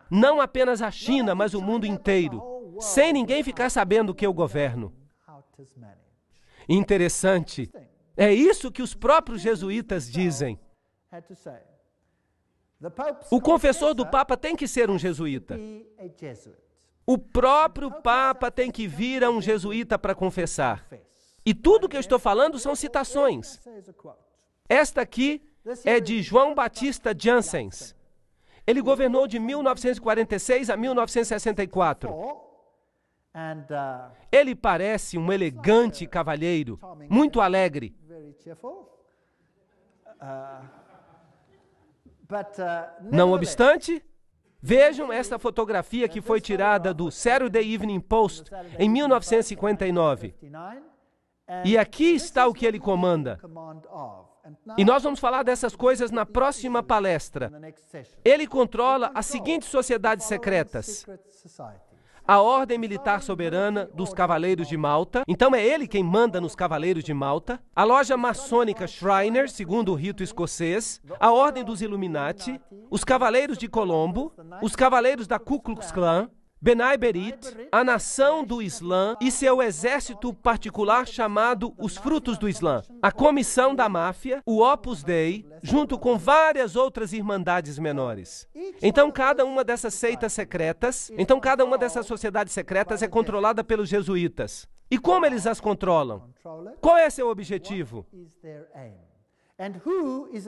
Não apenas a China, mas o mundo inteiro, sem ninguém ficar sabendo que eu governo. Interessante. É isso que os próprios jesuítas dizem. O confessor do Papa tem que ser um jesuíta. O próprio Papa tem que vir a um jesuíta para confessar. E tudo que eu estou falando são citações. Esta aqui é de João Batista Janssens. Ele governou de 1946 a 1964. Ele parece um elegante cavalheiro, muito alegre. Não obstante, vejam esta fotografia que foi tirada do Saturday Evening Post em 1959. E aqui está o que ele comanda. E nós vamos falar dessas coisas na próxima palestra. Ele controla as seguintes sociedades secretas: a Ordem Militar Soberana dos Cavaleiros de Malta. Então é ele quem manda nos Cavaleiros de Malta. A loja maçônica Shriners, segundo o rito escocês. A Ordem dos Illuminati. Os Cavaleiros de Colombo. Os Cavaleiros da Ku Klux Klan. Benai Berit, a Nação do Islã e seu exército particular chamado os Frutos do Islã, a Comissão da Máfia, o Opus Dei, junto com várias outras irmandades menores. Então cada uma dessas seitas secretas, cada uma dessas sociedades secretas é controlada pelos jesuítas. E como eles as controlam? Qual é seu objetivo?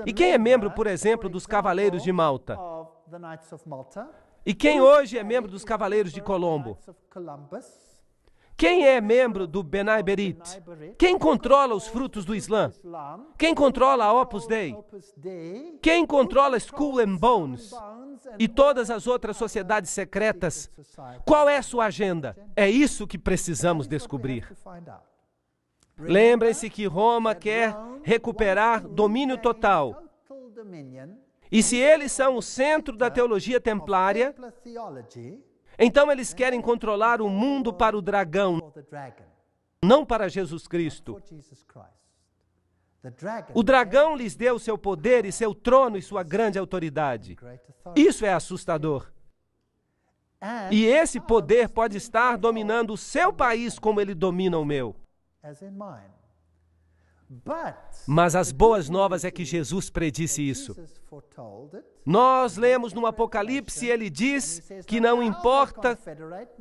E quem é membro, por exemplo, dos Cavaleiros de Malta? E quem hoje é membro dos Cavaleiros de Colombo? Quem é membro do Benai Berit? Quem controla os Frutos do Islã? Quem controla a Opus Dei? Quem controla Skull and Bones? E todas as outras sociedades secretas? Qual é a sua agenda? É isso que precisamos descobrir. Lembrem-se que Roma quer recuperar domínio total. E se eles são o centro da teologia templária, então eles querem controlar o mundo para o dragão, não para Jesus Cristo. O dragão lhes deu seu poder e seu trono e sua grande autoridade. Isso é assustador. E esse poder pode estar dominando o seu país como ele domina o meu. Mas as boas novas é que Jesus predisse isso. Nós lemos no Apocalipse, ele diz que não importa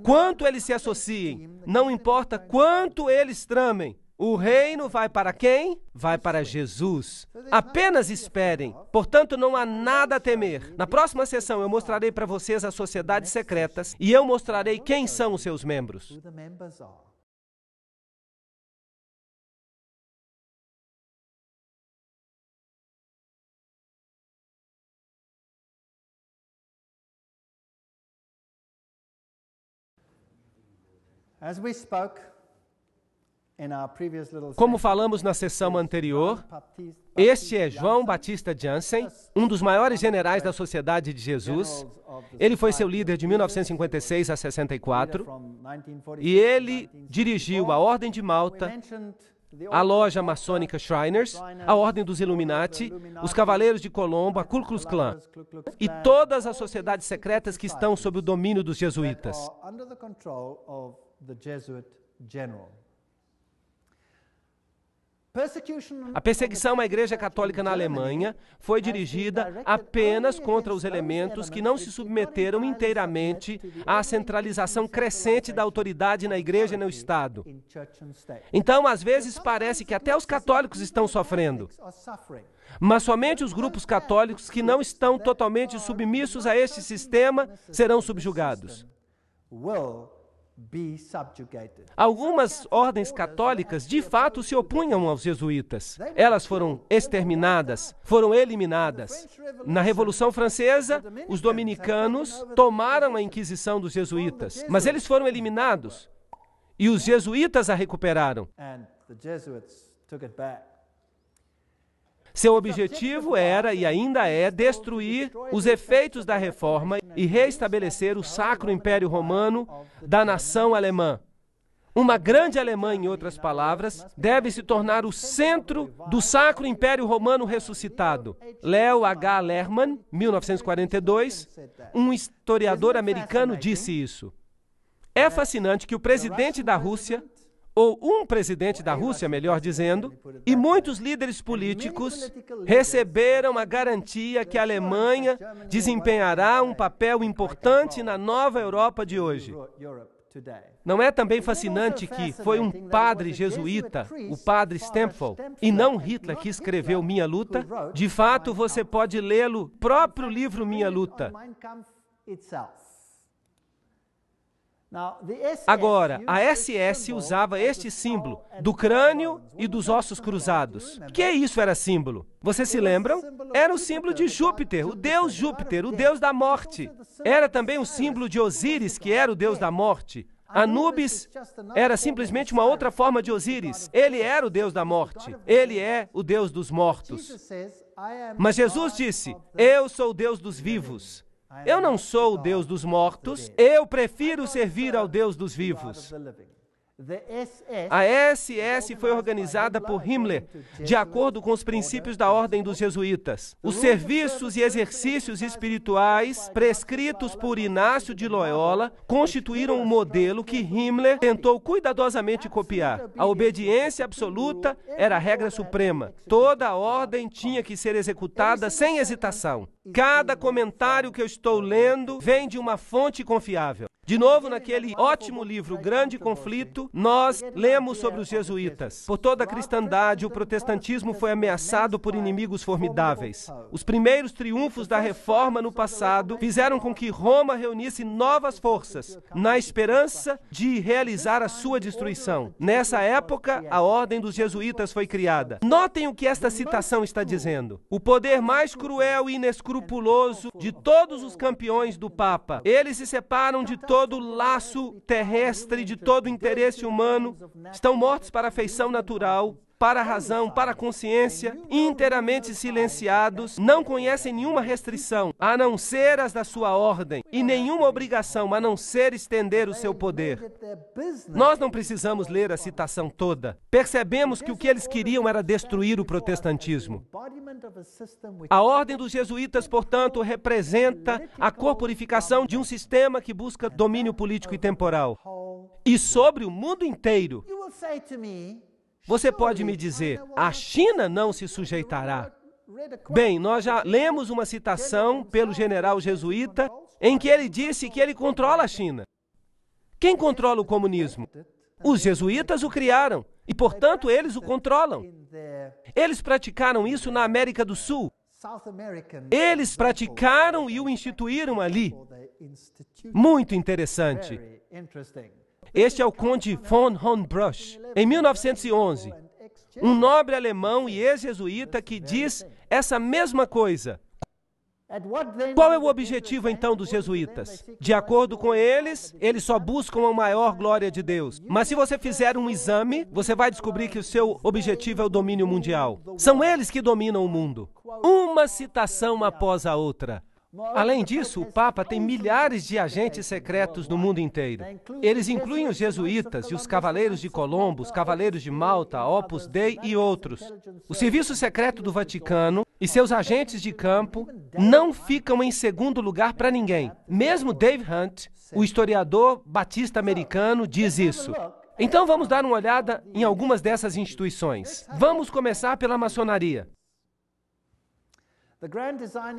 quanto eles se associem, não importa quanto eles tramem, o reino vai para quem? Vai para Jesus. Apenas esperem. Portanto, não há nada a temer. Na próxima sessão, eu mostrarei para vocês as sociedades secretas e eu mostrarei quem são os seus membros. Como falamos na sessão anterior, este é João Batista Jansen, um dos maiores generais da Sociedade de Jesus. Ele foi seu líder de 1956 a 64 e ele dirigiu a Ordem de Malta, a loja maçônica Shriners, a Ordem dos Illuminati, os Cavaleiros de Colombo, a Ku Klux Klan e todas as sociedades secretas que estão sob o domínio dos jesuítas. A perseguição à Igreja Católica na Alemanha foi dirigida apenas contra os elementos que não se submeteram inteiramente à centralização crescente da autoridade na Igreja e no Estado. Então, às vezes, parece que até os católicos estão sofrendo. Mas somente os grupos católicos que não estão totalmente submissos a este sistema serão subjugados. Algumas ordens católicas, de fato, se opunham aos jesuítas. Elas foram exterminadas, foram eliminadas. Na Revolução Francesa, os dominicanos tomaram a Inquisição dos jesuítas, mas eles foram eliminados e os jesuítas a recuperaram. Seu objetivo era e ainda é destruir os efeitos da reforma e reestabelecer o Sacro Império Romano da nação alemã. Uma grande Alemanha, em outras palavras, deve se tornar o centro do Sacro Império Romano ressuscitado. Leo H. Lerman, 1942, um historiador americano, disse isso. É fascinante que o presidente da Rússia, ou um presidente da Rússia, melhor dizendo, e muitos líderes políticos receberam a garantia que a Alemanha desempenhará um papel importante na nova Europa de hoje. Não é também fascinante que foi um padre jesuíta, o padre Stempfel, e não Hitler, que escreveu Minha Luta? De fato, você pode lê-lo, próprio livro Minha Luta. Agora, a SS usava este símbolo do crânio e dos ossos cruzados. Que isso era símbolo? Vocês se lembram? Era o símbolo de Júpiter, o deus da morte. Era também o símbolo de Osíris, que era o deus da morte. Anubis era simplesmente uma outra forma de Osíris. Ele era o deus da morte. Ele é o deus dos mortos. Mas Jesus disse, eu sou o Deus dos vivos. Eu não sou o Deus dos mortos, eu prefiro servir ao Deus dos vivos. A SS foi organizada por Himmler, de acordo com os princípios da Ordem dos Jesuítas. Os serviços e exercícios espirituais prescritos por Inácio de Loyola constituíram um modelo que Himmler tentou cuidadosamente copiar. A obediência absoluta era a regra suprema. Toda a ordem tinha que ser executada sem hesitação. Cada comentário que eu estou lendo vem de uma fonte confiável. De novo, naquele ótimo livro, O Grande Conflito, nós lemos sobre os jesuítas. Por toda a cristandade, o protestantismo foi ameaçado por inimigos formidáveis. Os primeiros triunfos da reforma no passado fizeram com que Roma reunisse novas forças, na esperança de realizar a sua destruição. Nessa época, a ordem dos jesuítas foi criada. Notem o que esta citação está dizendo. O poder mais cruel e inescrupuloso de todos os campeões do Papa. Eles se separam de todos todo laço terrestre, de todo interesse humano, estão mortos para a afeição natural, para a razão, para a consciência, inteiramente silenciados, não conhecem nenhuma restrição, a não ser as da sua ordem, e nenhuma obrigação, a não ser estender o seu poder. Nós não precisamos ler a citação toda. Percebemos que o que eles queriam era destruir o protestantismo. A ordem dos jesuítas, portanto, representa a corporificação de um sistema que busca domínio político e temporal. E sobre o mundo inteiro. Você pode me dizer, a China não se sujeitará. Bem, nós já lemos uma citação pelo general jesuíta em que ele disse que ele controla a China. Quem controla o comunismo? Os jesuítas o criaram e, portanto, eles o controlam. Eles praticaram isso na América do Sul. Eles praticaram e o instituíram ali. Muito interessante. Este é o conde von Hohenbrüch, em 1911, um nobre alemão e ex-jesuíta que diz essa mesma coisa. Qual é o objetivo, então, dos jesuítas? De acordo com eles, eles só buscam a maior glória de Deus. Mas se você fizer um exame, você vai descobrir que o seu objetivo é o domínio mundial. São eles que dominam o mundo. Uma citação após a outra. Além disso, o Papa tem milhares de agentes secretos no mundo inteiro. Eles incluem os jesuítas e os cavaleiros de Colombo, os cavaleiros de Malta, Opus Dei e outros. O Serviço Secreto do Vaticano e seus agentes de campo não ficam em segundo lugar para ninguém. Mesmo Dave Hunt, o historiador batista americano, diz isso. Então vamos dar uma olhada em algumas dessas instituições. Vamos começar pela maçonaria.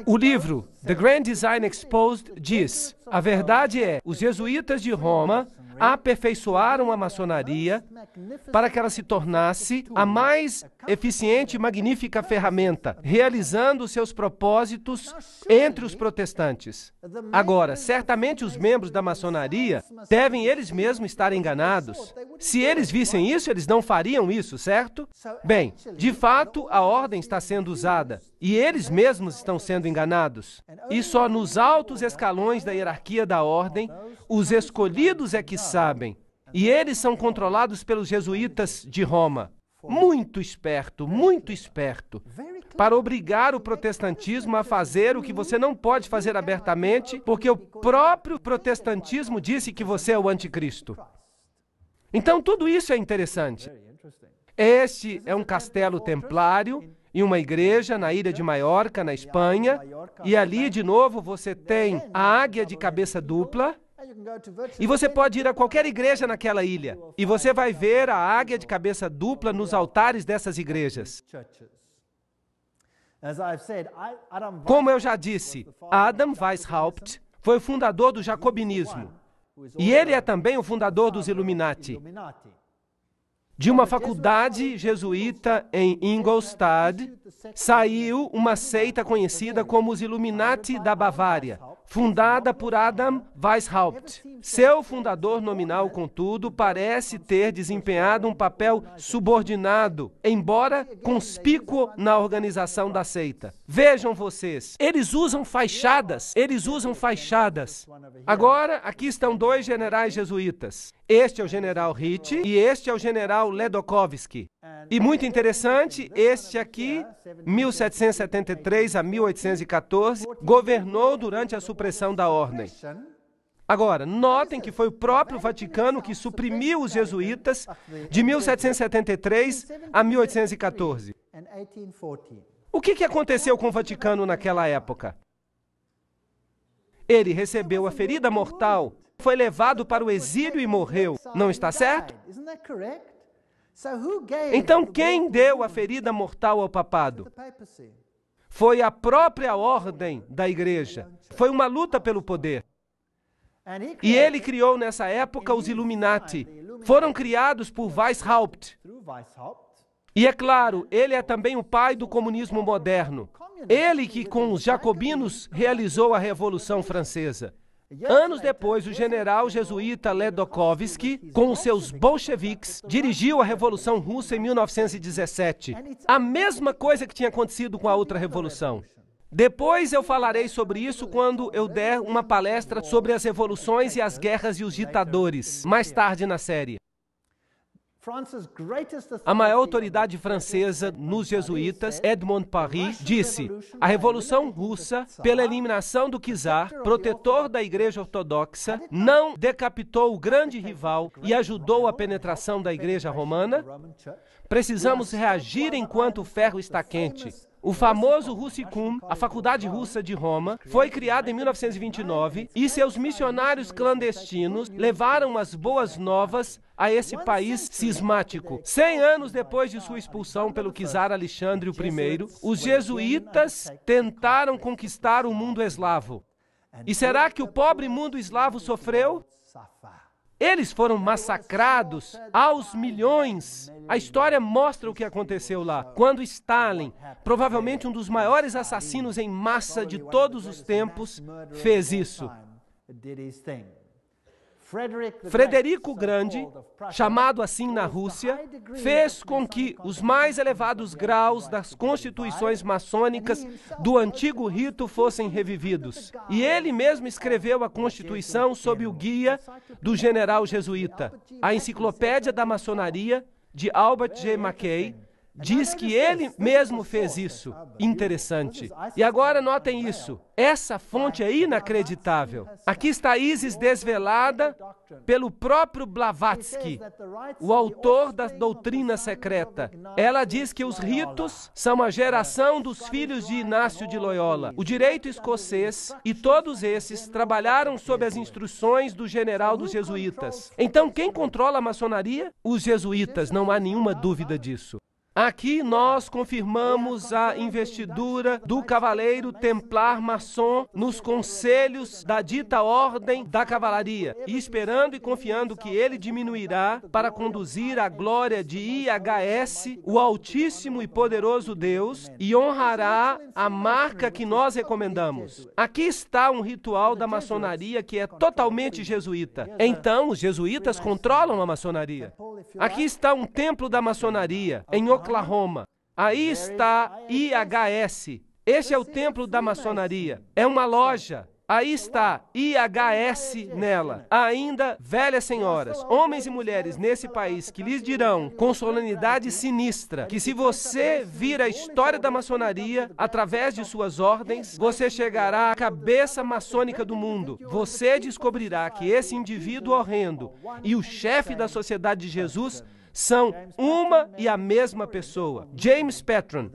O livro The Grand Design Exposed diz, a verdade é, os jesuítas de Roma aperfeiçoaram a maçonaria para que ela se tornasse a mais eficiente e magnífica ferramenta, realizando seus propósitos entre os protestantes. Agora, certamente os membros da maçonaria devem eles mesmos estar enganados. Se eles vissem isso, eles não fariam isso, certo? Bem, de fato, a ordem está sendo usada e eles mesmos estão sendo enganados. E só nos altos escalões da hierarquia da ordem, os escolhidos é que sabem. E eles são controlados pelos jesuítas de Roma. Muito esperto, para obrigar o protestantismo a fazer o que você não pode fazer abertamente, porque o próprio protestantismo disse que você é o anticristo. Então, tudo isso é interessante. Este é um castelo templário e uma igreja na ilha de Maiorca, na Espanha, e ali, de novo, você tem a águia de cabeça dupla, e você pode ir a qualquer igreja naquela ilha, e você vai ver a águia de cabeça dupla nos altares dessas igrejas. Como eu já disse, Adam Weishaupt foi o fundador do jacobinismo, e ele é também o fundador dos Illuminati. De uma faculdade jesuíta em Ingolstadt, saiu uma seita conhecida como os Illuminati da Bavária, fundada por Adam Weishaupt. Seu fundador nominal, contudo, parece ter desempenhado um papel subordinado, embora conspícuo na organização da seita. Vejam vocês, eles usam fachadas. Agora, aqui estão dois generais jesuítas. Este é o general Ritchie e este é o general Ledochowski. E muito interessante, este aqui, 1773 a 1814, governou durante a supressão da ordem. Agora, notem que foi o próprio Vaticano que suprimiu os jesuítas de 1773 a 1814. O que aconteceu com o Vaticano naquela época? Ele recebeu a ferida mortal, foi levado para o exílio e morreu. Não está certo? Então, quem deu a ferida mortal ao papado? Foi a própria ordem da igreja. Foi uma luta pelo poder. E ele criou nessa época os Illuminati. Foram criados por Weishaupt. E é claro, ele é também o pai do comunismo moderno. Ele que com os jacobinos realizou a Revolução Francesa. Anos depois, o general jesuíta Ledochowski, com os seus bolcheviques, dirigiu a Revolução Russa em 1917. A mesma coisa que tinha acontecido com a outra revolução. Depois eu falarei sobre isso quando eu der uma palestra sobre as revoluções e as guerras e os ditadores, mais tarde na série. A maior autoridade francesa nos jesuítas, Edmond Paris, disse: a Revolução Russa, pela eliminação do czar, protetor da Igreja Ortodoxa, não decapitou o grande rival e ajudou a penetração da Igreja Romana? Precisamos reagir enquanto o ferro está quente. O famoso Russicum, a Faculdade Russa de Roma, foi criada em 1929 e seus missionários clandestinos levaram as boas novas a esse país cismático. 100 anos depois de sua expulsão pelo czar Alexandre I, os jesuítas tentaram conquistar o mundo eslavo. E será que o pobre mundo eslavo sofreu? Eles foram massacrados aos milhões. A história mostra o que aconteceu lá. Quando Stalin, provavelmente um dos maiores assassinos em massa de todos os tempos, fez isso. Frederico o Grande, chamado assim na Rússia, fez com que os mais elevados graus das constituições maçônicas do antigo rito fossem revividos. E ele mesmo escreveu a Constituição sob o guia do general jesuíta. A Enciclopédia da Maçonaria, de Albert G. Mackay, diz que ele mesmo fez isso. Interessante. E agora notem isso. Essa fonte é inacreditável. Aqui está Isis desvelada pelo próprio Blavatsky, o autor da doutrina secreta. Ela diz que os ritos são a geração dos filhos de Inácio de Loyola. O direito escocês e todos esses trabalharam sob as instruções do general dos jesuítas. Então, quem controla a maçonaria? Os jesuítas, não há nenhuma dúvida disso. Aqui nós confirmamos a investidura do cavaleiro templar maçom nos conselhos da dita ordem da cavalaria, e esperando e confiando que ele diminuirá para conduzir a glória de IHS, o Altíssimo e Poderoso Deus, e honrará a marca que nós recomendamos. Aqui está um ritual da maçonaria que é totalmente jesuíta. Então, os jesuítas controlam a maçonaria. Aqui está um templo da maçonaria, em Oklahoma. Aí está IHS. Este é o templo da maçonaria. É uma loja. Aí está IHS nela. Ainda velhas senhoras, homens e mulheres nesse país que lhes dirão com solenidade sinistra que se você vir a história da maçonaria através de suas ordens, você chegará à cabeça maçônica do mundo. Você descobrirá que esse indivíduo horrendo e o chefe da Sociedade de Jesus são uma e a mesma pessoa. James Patron,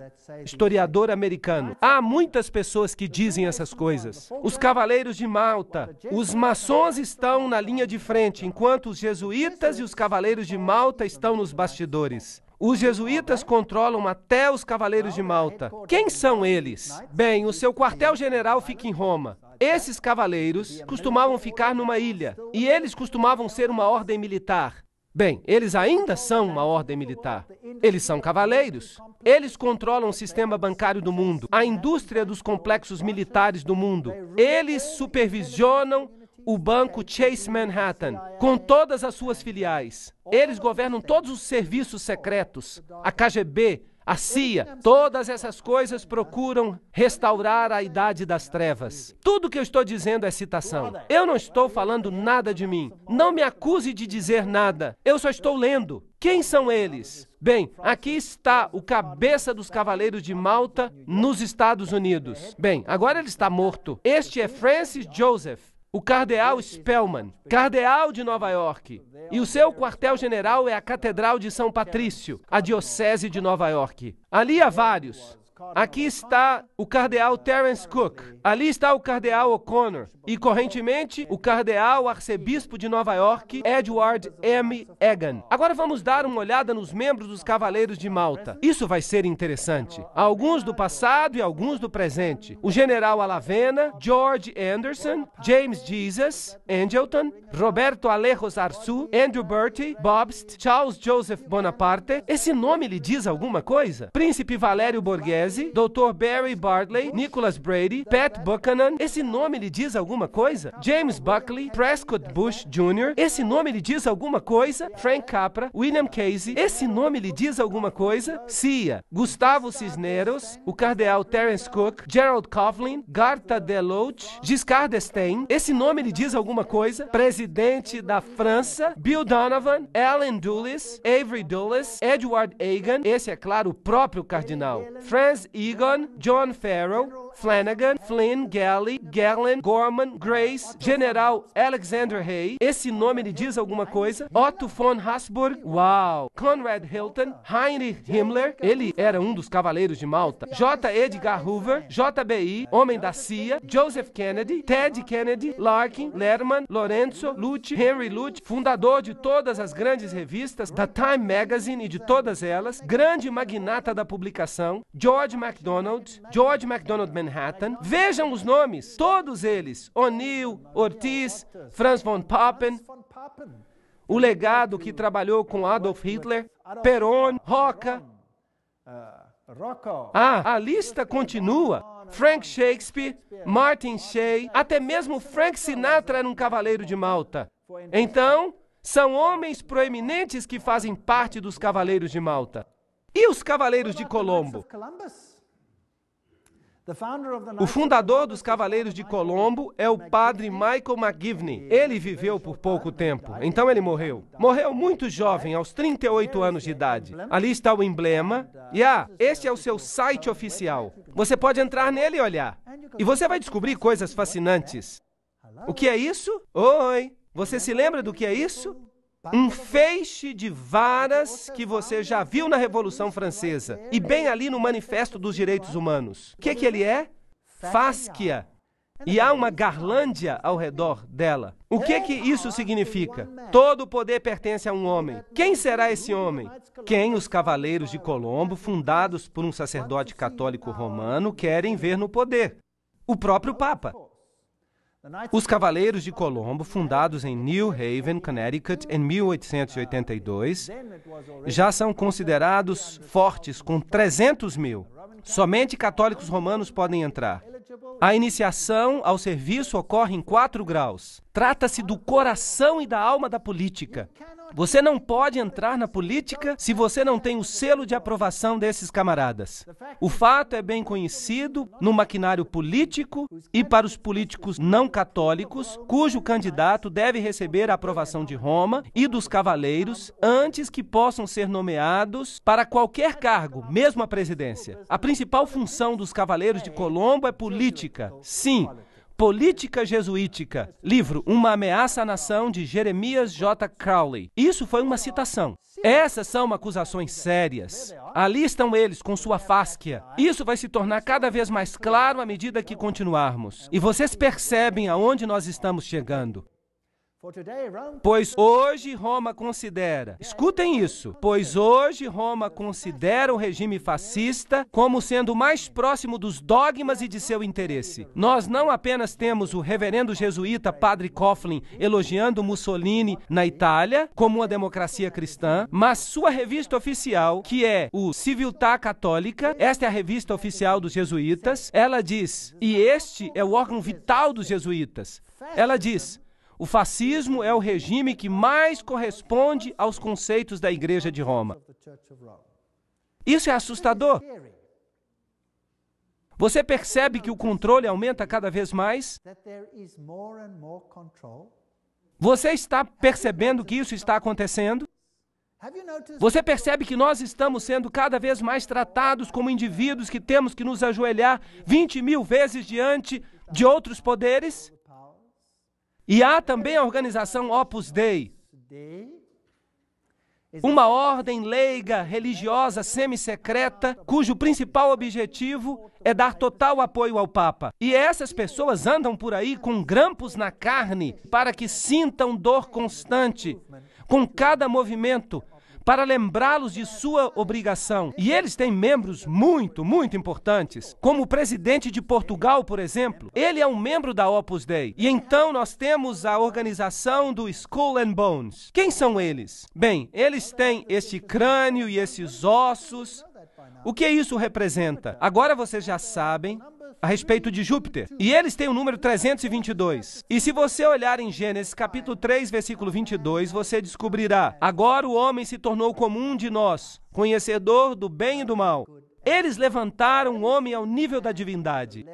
historiador americano. Há muitas pessoas que dizem essas coisas. Os Cavaleiros de Malta, os maçons estão na linha de frente, enquanto os jesuítas e os Cavaleiros de Malta estão nos bastidores. Os jesuítas controlam até os Cavaleiros de Malta. Quem são eles? Bem, o seu quartel-general fica em Roma. Esses cavaleiros costumavam ficar numa ilha, e eles costumavam ser uma ordem militar. Bem, eles ainda são uma ordem militar. Eles são cavaleiros. Eles controlam o sistema bancário do mundo, a indústria dos complexos militares do mundo. Eles supervisionam o banco Chase Manhattan, com todas as suas filiais. Eles governam todos os serviços secretos, a KGB, a CIA, todas essas coisas procuram restaurar a idade das trevas. Tudo que eu estou dizendo é citação. Eu não estou falando nada de mim. Não me acuse de dizer nada. Eu só estou lendo. Quem são eles? Bem, aqui está o cabeça dos Cavaleiros de Malta nos Estados Unidos. Bem, agora ele está morto. Este é Francis Joseph, o cardeal Spellman, cardeal de Nova York. E o seu quartel-general é a Catedral de São Patrício, a Diocese de Nova York. Ali há vários. Aqui está o cardeal Terence Cook. Ali está o cardeal O'Connor. E, correntemente, o cardeal arcebispo de Nova York, Edward M. Egan. Agora vamos dar uma olhada nos membros dos Cavaleiros de Malta. Isso vai ser interessante. Alguns do passado e alguns do presente. O general Alavena, George Anderson, James Jesus, Angleton, Roberto Alejos Arçu, Andrew Bertie, Bobst, Charles Joseph Bonaparte. Esse nome lhe diz alguma coisa? Príncipe Valério Borghese, Borghese, Dr. Barry Bartley, Nicholas Brady, Pat Buchanan. Esse nome lhe diz alguma coisa? James Buckley, Prescott Bush Jr. Esse nome lhe diz alguma coisa? Frank Capra, William Casey. Esse nome lhe diz alguma coisa? Cia, Gustavo Cisneros, o cardeal Terence Cook, Gerald Coughlin, Garta Deloach, Giscard d'Estaing. Esse nome lhe diz alguma coisa? Presidente da França, Bill Donovan, Alan Dulles, Avery Dulles, Edward Egan. Esse é claro, o próprio cardinal. Franz Egon, John Farrell, Flanagan, Flynn, Galley, Gallen, Gorman, Grace, General Alexander Hay. Esse nome lhe diz alguma coisa? Otto von Habsburg, uau! Conrad Hilton, Heinrich Himmler, ele era um dos cavaleiros de Malta. J. Edgar Hoover, JBI, homem da CIA, Joseph Kennedy, Ted Kennedy, Larkin, Lerman, Lorenzo, Lute, Henry Lute, fundador de todas as grandes revistas, da Time Magazine e de todas elas, grande magnata da publicação, George MacDonald Manhattan. Vejam os nomes, todos eles, O'Neill, Ortiz, Franz von Papen, o legado que trabalhou com Adolf Hitler, Perón, Roca. A lista continua. Frank Shakespeare, Martin Shea, até mesmo Frank Sinatra era um cavaleiro de Malta. Então, são homens proeminentes que fazem parte dos cavaleiros de Malta. E os cavaleiros de Colombo? O fundador dos Cavaleiros de Colombo é o padre Michael McGivney. Ele viveu por pouco tempo, então ele morreu. Morreu muito jovem, aos 38 anos de idade. Ali está o emblema. E este é o seu site oficial. Você pode entrar nele e olhar. E você vai descobrir coisas fascinantes. O que é isso? Oi! Você se lembra do que é isso? Um feixe de varas que você já viu na Revolução Francesa e bem ali no Manifesto dos Direitos Humanos. O que ele é? Fásquia. E há uma garlândia ao redor dela. O que isso significa? Todo o poder pertence a um homem. Quem será esse homem? Quem os Cavaleiros de Colombo, fundados por um sacerdote católico romano, querem ver no poder? O próprio Papa. Os Cavaleiros de Colombo, fundados em New Haven, Connecticut, em 1882, já são considerados fortes, com 300 mil. Somente católicos romanos podem entrar. A iniciação ao serviço ocorre em 4 graus. Trata-se do coração e da alma da política. Você não pode entrar na política se você não tem o selo de aprovação desses camaradas. O fato é bem conhecido no maquinário político e para os políticos não católicos, cujo candidato deve receber a aprovação de Roma e dos cavaleiros antes que possam ser nomeados para qualquer cargo, mesmo a presidência. A principal função dos Cavaleiros de Colombo é política. Sim. Política Jesuítica, livro Uma Ameaça à Nação, de Jeremias J. Crowley. Isso foi uma citação. Essas são acusações sérias. Ali estão eles com sua fásquia. Isso vai se tornar cada vez mais claro à medida que continuarmos. E vocês percebem aonde nós estamos chegando. Pois hoje Roma considera, escutem isso, pois hoje Roma considera o regime fascista como sendo mais próximo dos dogmas e de seu interesse. Nós não apenas temos o reverendo jesuíta Padre Coughlin elogiando Mussolini na Itália como uma democracia cristã, mas sua revista oficial, que é o Civiltà Católica, esta é a revista oficial dos jesuítas, ela diz, e este é o órgão vital dos jesuítas, ela diz: o fascismo é o regime que mais corresponde aos conceitos da Igreja de Roma. Isso é assustador. Você percebe que o controle aumenta cada vez mais? Você está percebendo que isso está acontecendo? Você percebe que nós estamos sendo cada vez mais tratados como indivíduos que temos que nos ajoelhar 20 mil vezes diante de outros poderes? E há também a organização Opus Dei, uma ordem leiga, religiosa, semi-secreta, cujo principal objetivo é dar total apoio ao Papa. E essas pessoas andam por aí com grampos na carne para que sintam dor constante com cada movimento, para lembrá-los de sua obrigação. E eles têm membros muito, muito importantes, como o presidente de Portugal, por exemplo. Ele é um membro da Opus Dei. E então nós temos a organização do Skull and Bones. Quem são eles? Bem, eles têm este crânio e esses ossos. O que isso representa? Agora vocês já sabem a respeito de Júpiter. E eles têm o número 322. E se você olhar em Gênesis capítulo 3, versículo 22, você descobrirá: agora o homem se tornou como um de nós, conhecedor do bem e do mal. Eles levantaram o homem ao nível da divindade.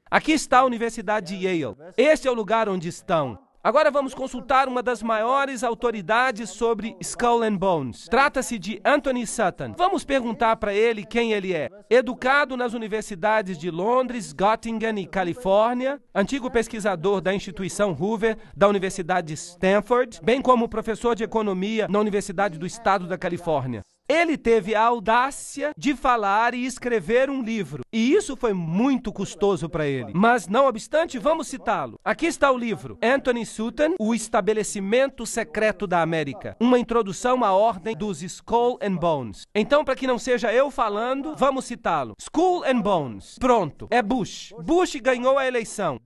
Aqui está a Universidade de Yale. Este é o lugar onde estão. Agora vamos consultar uma das maiores autoridades sobre Skull and Bones. Trata-se de Anthony Sutton. Vamos perguntar para ele quem ele é. Educado nas universidades de Londres, Göttingen e Califórnia, antigo pesquisador da instituição Hoover, da Universidade de Stanford, bem como professor de economia na Universidade do Estado da Califórnia. Ele teve a audácia de falar e escrever um livro, e isso foi muito custoso para ele. Mas, não obstante, vamos citá-lo. Aqui está o livro, Anthony Sutton, O Estabelecimento Secreto da América, uma introdução à ordem dos Skull and Bones. Então, para que não seja eu falando, vamos citá-lo. Skull and Bones. Pronto, é Bush. Bush ganhou a eleição.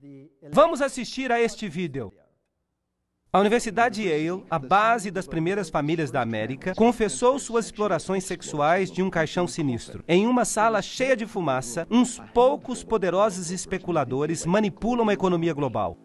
Vamos assistir a este vídeo. A Universidade Yale, a base das primeiras famílias da América, confessou suas explorações sexuais de um caixão sinistro. Em uma sala cheia de fumaça, uns poucos poderosos especuladores manipulam a economia global.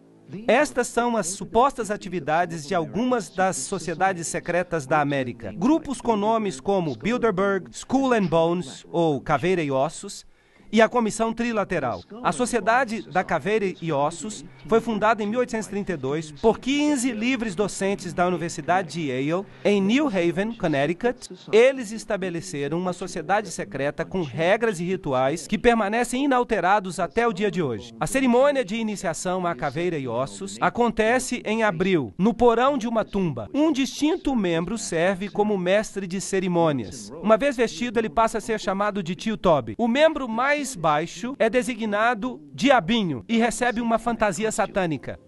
Estas são as supostas atividades de algumas das sociedades secretas da América. Grupos com nomes como Bilderberg, Skull and Bones, ou Caveira e Ossos, e a Comissão Trilateral. A Sociedade da Caveira e Ossos foi fundada em 1832 por 15 livres docentes da Universidade de Yale, em New Haven, Connecticut. Eles estabeleceram uma sociedade secreta com regras e rituais que permanecem inalterados até o dia de hoje. A cerimônia de iniciação à Caveira e Ossos acontece em abril, no porão de uma tumba. Um distinto membro serve como mestre de cerimônias. Uma vez vestido, ele passa a ser chamado de Tio Toby. O membro mais baixo é designado Diabinho e recebe uma fantasia satânica.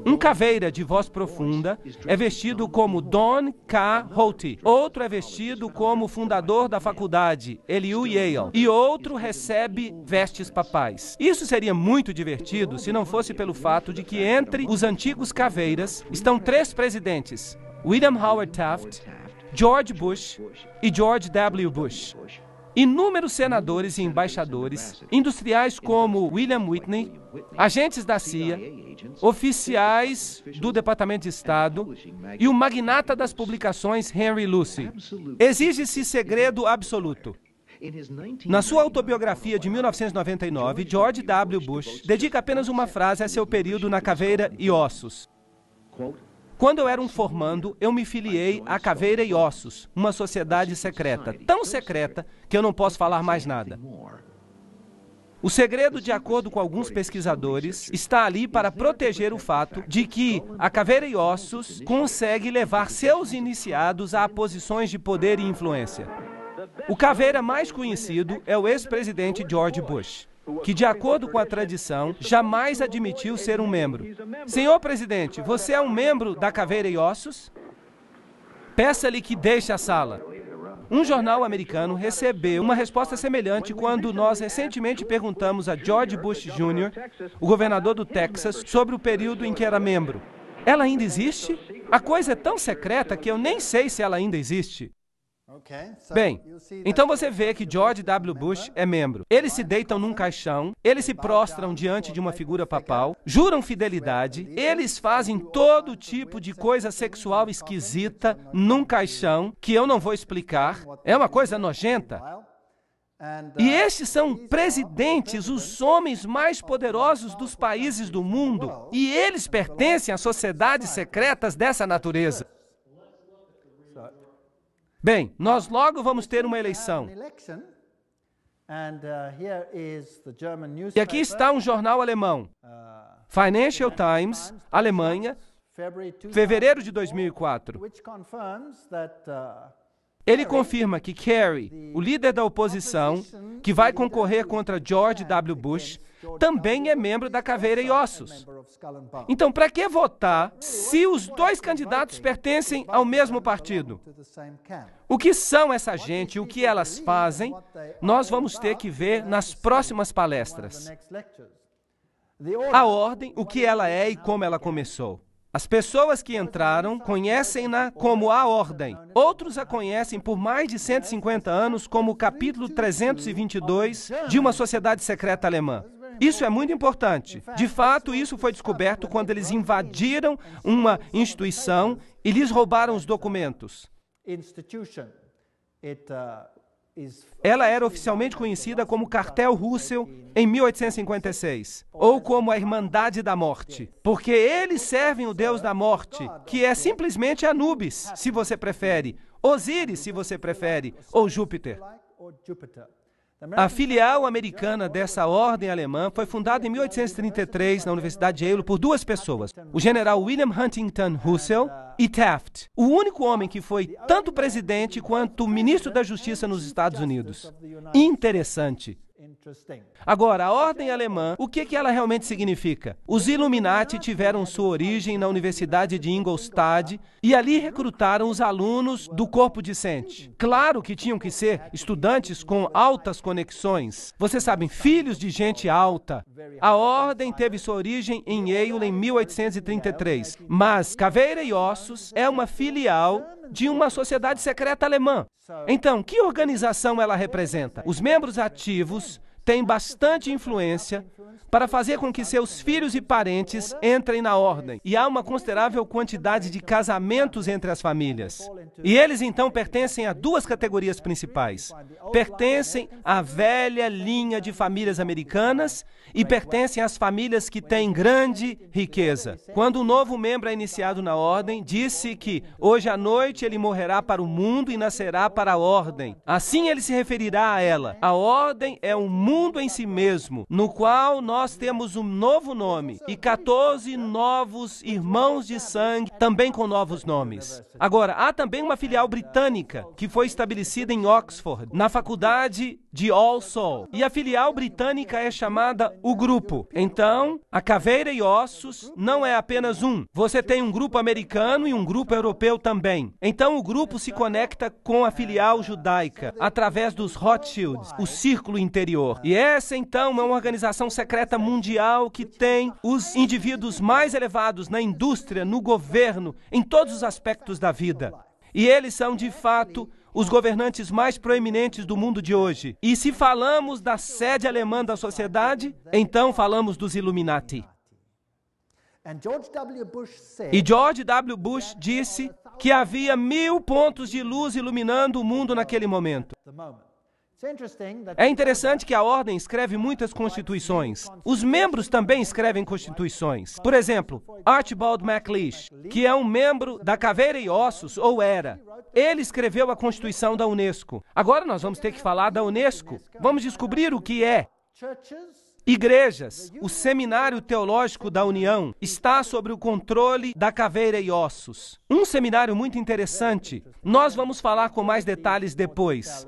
Um caveira de voz profunda é vestido como Don K. Holte. Outro é vestido como fundador da faculdade, Elihu Yale. E outro recebe vestes papais. Isso seria muito divertido se não fosse pelo fato de que entre os antigos caveiras estão 3 presidentes: William Howard Taft, George Bush e George W. Bush. Inúmeros senadores e embaixadores, industriais como William Whitney, agentes da CIA, oficiais do Departamento de Estado e o magnata das publicações Henry Lucy. Exige-se segredo absoluto. Na sua autobiografia de 1999, George W. Bush dedica apenas uma frase a seu período na Caveira e Ossos. Quando eu era um formando, eu me filiei à Caveira e Ossos, uma sociedade secreta, tão secreta que eu não posso falar mais nada. O segredo, de acordo com alguns pesquisadores, está ali para proteger o fato de que a Caveira e Ossos consegue levar seus iniciados a posições de poder e influência. O caveira mais conhecido é o ex-presidente George Bush, que, de acordo com a tradição, jamais admitiu ser um membro. Senhor presidente, você é um membro da Caveira e Ossos? Peça-lhe que deixe a sala. Um jornal americano recebeu uma resposta semelhante quando nós recentemente perguntamos a George Bush Jr., o governador do Texas, sobre o período em que era membro. Ela ainda existe? A coisa é tão secreta que eu nem sei se ela ainda existe. Bem, então você vê que George W. Bush é membro. Eles se deitam num caixão, eles se prostram diante de uma figura papal, juram fidelidade, eles fazem todo tipo de coisa sexual esquisita num caixão, que eu não vou explicar, é uma coisa nojenta. E estes são presidentes, os homens mais poderosos dos países do mundo, e eles pertencem a sociedades secretas dessa natureza. Bem, nós logo vamos ter uma eleição. E aqui está um jornal alemão, Financial Times, Alemanha, fevereiro de 2004. Ele confirma que Kerry, o líder da oposição, que vai concorrer contra George W. Bush, também é membro da Caveira e Ossos. Então, para que votar se os 2 candidatos pertencem ao mesmo partido? O que são essa gente e o que elas fazem, nós vamos ter que ver nas próximas palestras. A ordem, o que ela é e como ela começou. As pessoas que entraram conhecem-na como a Ordem. Outros a conhecem por mais de 150 anos como o capítulo 322 de uma sociedade secreta alemã. Isso é muito importante. De fato, isso foi descoberto quando eles invadiram uma instituição e lhes roubaram os documentos. Ela era oficialmente conhecida como Cartel Russell em 1856, ou como a Irmandade da Morte, porque eles servem o Deus da Morte, que é simplesmente Anubis, se você prefere, Osíris, se você prefere, ou Júpiter. A filial americana dessa ordem alemã foi fundada em 1833 na Universidade de Yale por duas pessoas, o general William Huntington Russell e Taft, o único homem que foi tanto presidente quanto ministro da Justiça nos Estados Unidos. Interessante. Agora, a ordem alemã, o que ela realmente significa? Os Illuminati tiveram sua origem na Universidade de Ingolstadt e ali recrutaram os alunos do corpo discente. Claro que tinham que ser estudantes com altas conexões. Vocês sabem, filhos de gente alta. A ordem teve sua origem em Yale em 1833, mas Caveira e Ossos é uma filial de uma sociedade secreta alemã. Então, que organização ela representa? Os membros ativos têm bastante influência para fazer com que seus filhos e parentes entrem na ordem. E há uma considerável quantidade de casamentos entre as famílias. E eles, então, pertencem a duas categorias principais. Pertencem à velha linha de famílias americanas e pertencem às famílias que têm grande riqueza. Quando um novo membro é iniciado na ordem, disse que hoje à noite ele morrerá para o mundo e nascerá para a ordem. Assim ele se referirá a ela. A ordem é um mundo em si mesmo, no qual nós temos um novo nome e 14 novos irmãos de sangue, também com novos nomes. Agora, há também uma filial britânica que foi estabelecida em Oxford, na faculdade de All Souls. E a filial britânica é chamada o Grupo. Então, a Caveira e Ossos não é apenas um. Você tem um grupo americano e um grupo europeu também. Então, o grupo se conecta com a filial judaica, através dos Rothschilds, o círculo interior. E essa, então, é uma organização secreta mundial que tem os indivíduos mais elevados na indústria, no governo, em todos os aspectos da vida. E eles são, de fato, os governantes mais proeminentes do mundo de hoje. E se falamos da sede alemã da sociedade, então falamos dos Illuminati. E George W. Bush disse que havia 1000 pontos de luz iluminando o mundo naquele momento. É interessante que a ordem escreve muitas constituições. Os membros também escrevem constituições. Por exemplo, Archibald MacLeish, que é um membro da Caveira e Ossos, ou era. Ele escreveu a Constituição da Unesco. Agora nós vamos ter que falar da Unesco. Vamos descobrir o que é. Igrejas, o Seminário Teológico da União está sob o controle da Caveira e Ossos. Um seminário muito interessante. Nós vamos falar com mais detalhes depois.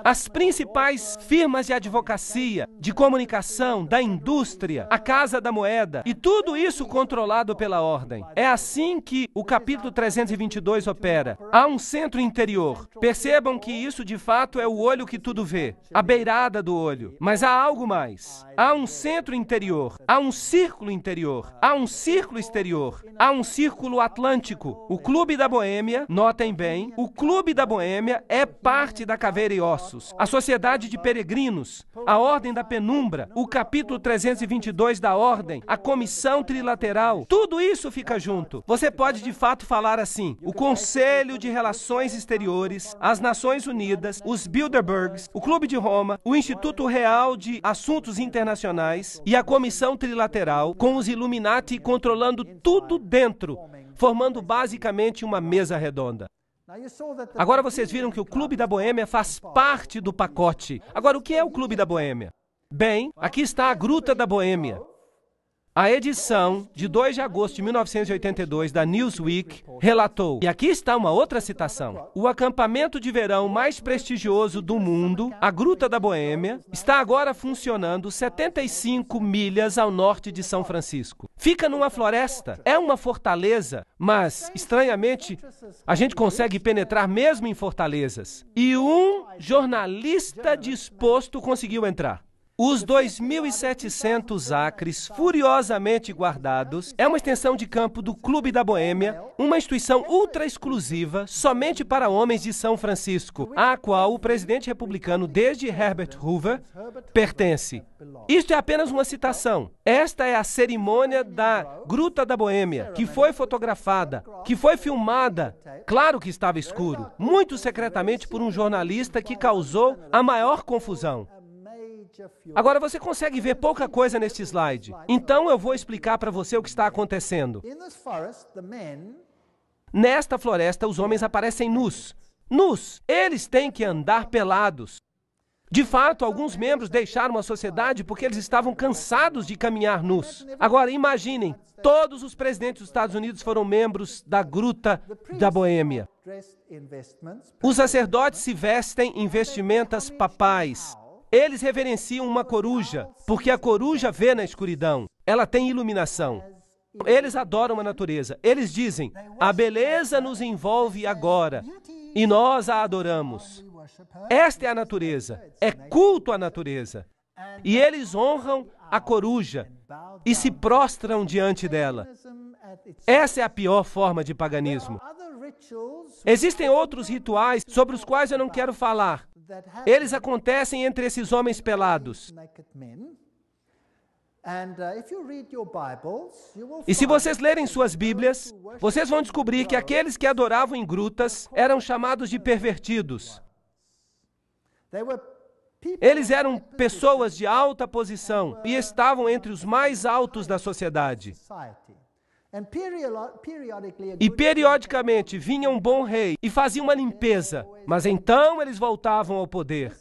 As principais firmas de advocacia, de comunicação, da indústria, a Casa da Moeda, e tudo isso controlado pela ordem. É assim que o capítulo 322 opera. Há um centro interior. Percebam que isso de fato é o olho que tudo vê, a beirada do olho. Mas há algo mais. Há um centro interior, há um círculo interior, há um círculo exterior, há um círculo atlântico. O Clube da Boêmia, notem bem, o Clube da Boêmia é parte da Caveira e Ossos, a Sociedade de Peregrinos, a Ordem da Penumbra, o capítulo 322 da Ordem, a Comissão Trilateral, tudo isso fica junto. Você pode de fato falar assim, o Conselho de Relações Exteriores, as Nações Unidas, os Bilderbergs, o Clube de Roma, o Instituto Real de Assuntos Internacionais e a Comissão Trilateral, com os Illuminati controlando tudo dentro, formando basicamente uma mesa redonda. Agora vocês viram que o Clube da Boêmia faz parte do pacote. Agora, o que é o Clube da Boêmia? Bem, aqui está a Gruta da Boêmia. A edição de 2 de agosto de 1982 da Newsweek relatou, e aqui está uma outra citação, o acampamento de verão mais prestigioso do mundo, a Gruta da Boêmia, está agora funcionando 75 milhas ao norte de São Francisco. Fica numa floresta, é uma fortaleza, mas, estranhamente, a gente consegue penetrar mesmo em fortalezas. E um jornalista disposto conseguiu entrar. Os 2.700 acres furiosamente guardados é uma extensão de campo do Clube da Boêmia, uma instituição ultra exclusiva somente para homens de São Francisco, à qual o presidente republicano desde Herbert Hoover pertence. Isto é apenas uma citação. Esta é a cerimônia da Gruta da Boêmia, que foi fotografada, que foi filmada. Claro que estava escuro, muito secretamente por um jornalista que causou a maior confusão. Agora, você consegue ver pouca coisa neste slide. Então, eu vou explicar para você o que está acontecendo. Nesta floresta, os homens aparecem nus. Nus! Eles têm que andar pelados. De fato, alguns membros deixaram a sociedade porque eles estavam cansados de caminhar nus. Agora, imaginem, todos os presidentes dos Estados Unidos foram membros da Gruta da Boêmia. Os sacerdotes se vestem em vestimentas papais. Eles reverenciam uma coruja, porque a coruja vê na escuridão. Ela tem iluminação. Eles adoram a natureza. Eles dizem, a beleza nos envolve agora, e nós a adoramos. Esta é a natureza. É culto à natureza. E eles honram a coruja e se prostram diante dela. Essa é a pior forma de paganismo. Existem outros rituais sobre os quais eu não quero falar. Eles acontecem entre esses homens pelados. E se vocês lerem suas Bíblias, vocês vão descobrir que aqueles que adoravam em grutas eram chamados de pervertidos. Eles eram pessoas de alta posição e estavam entre os mais altos da sociedade. E periodicamente vinha um bom rei e fazia uma limpeza, mas então eles voltavam ao poder.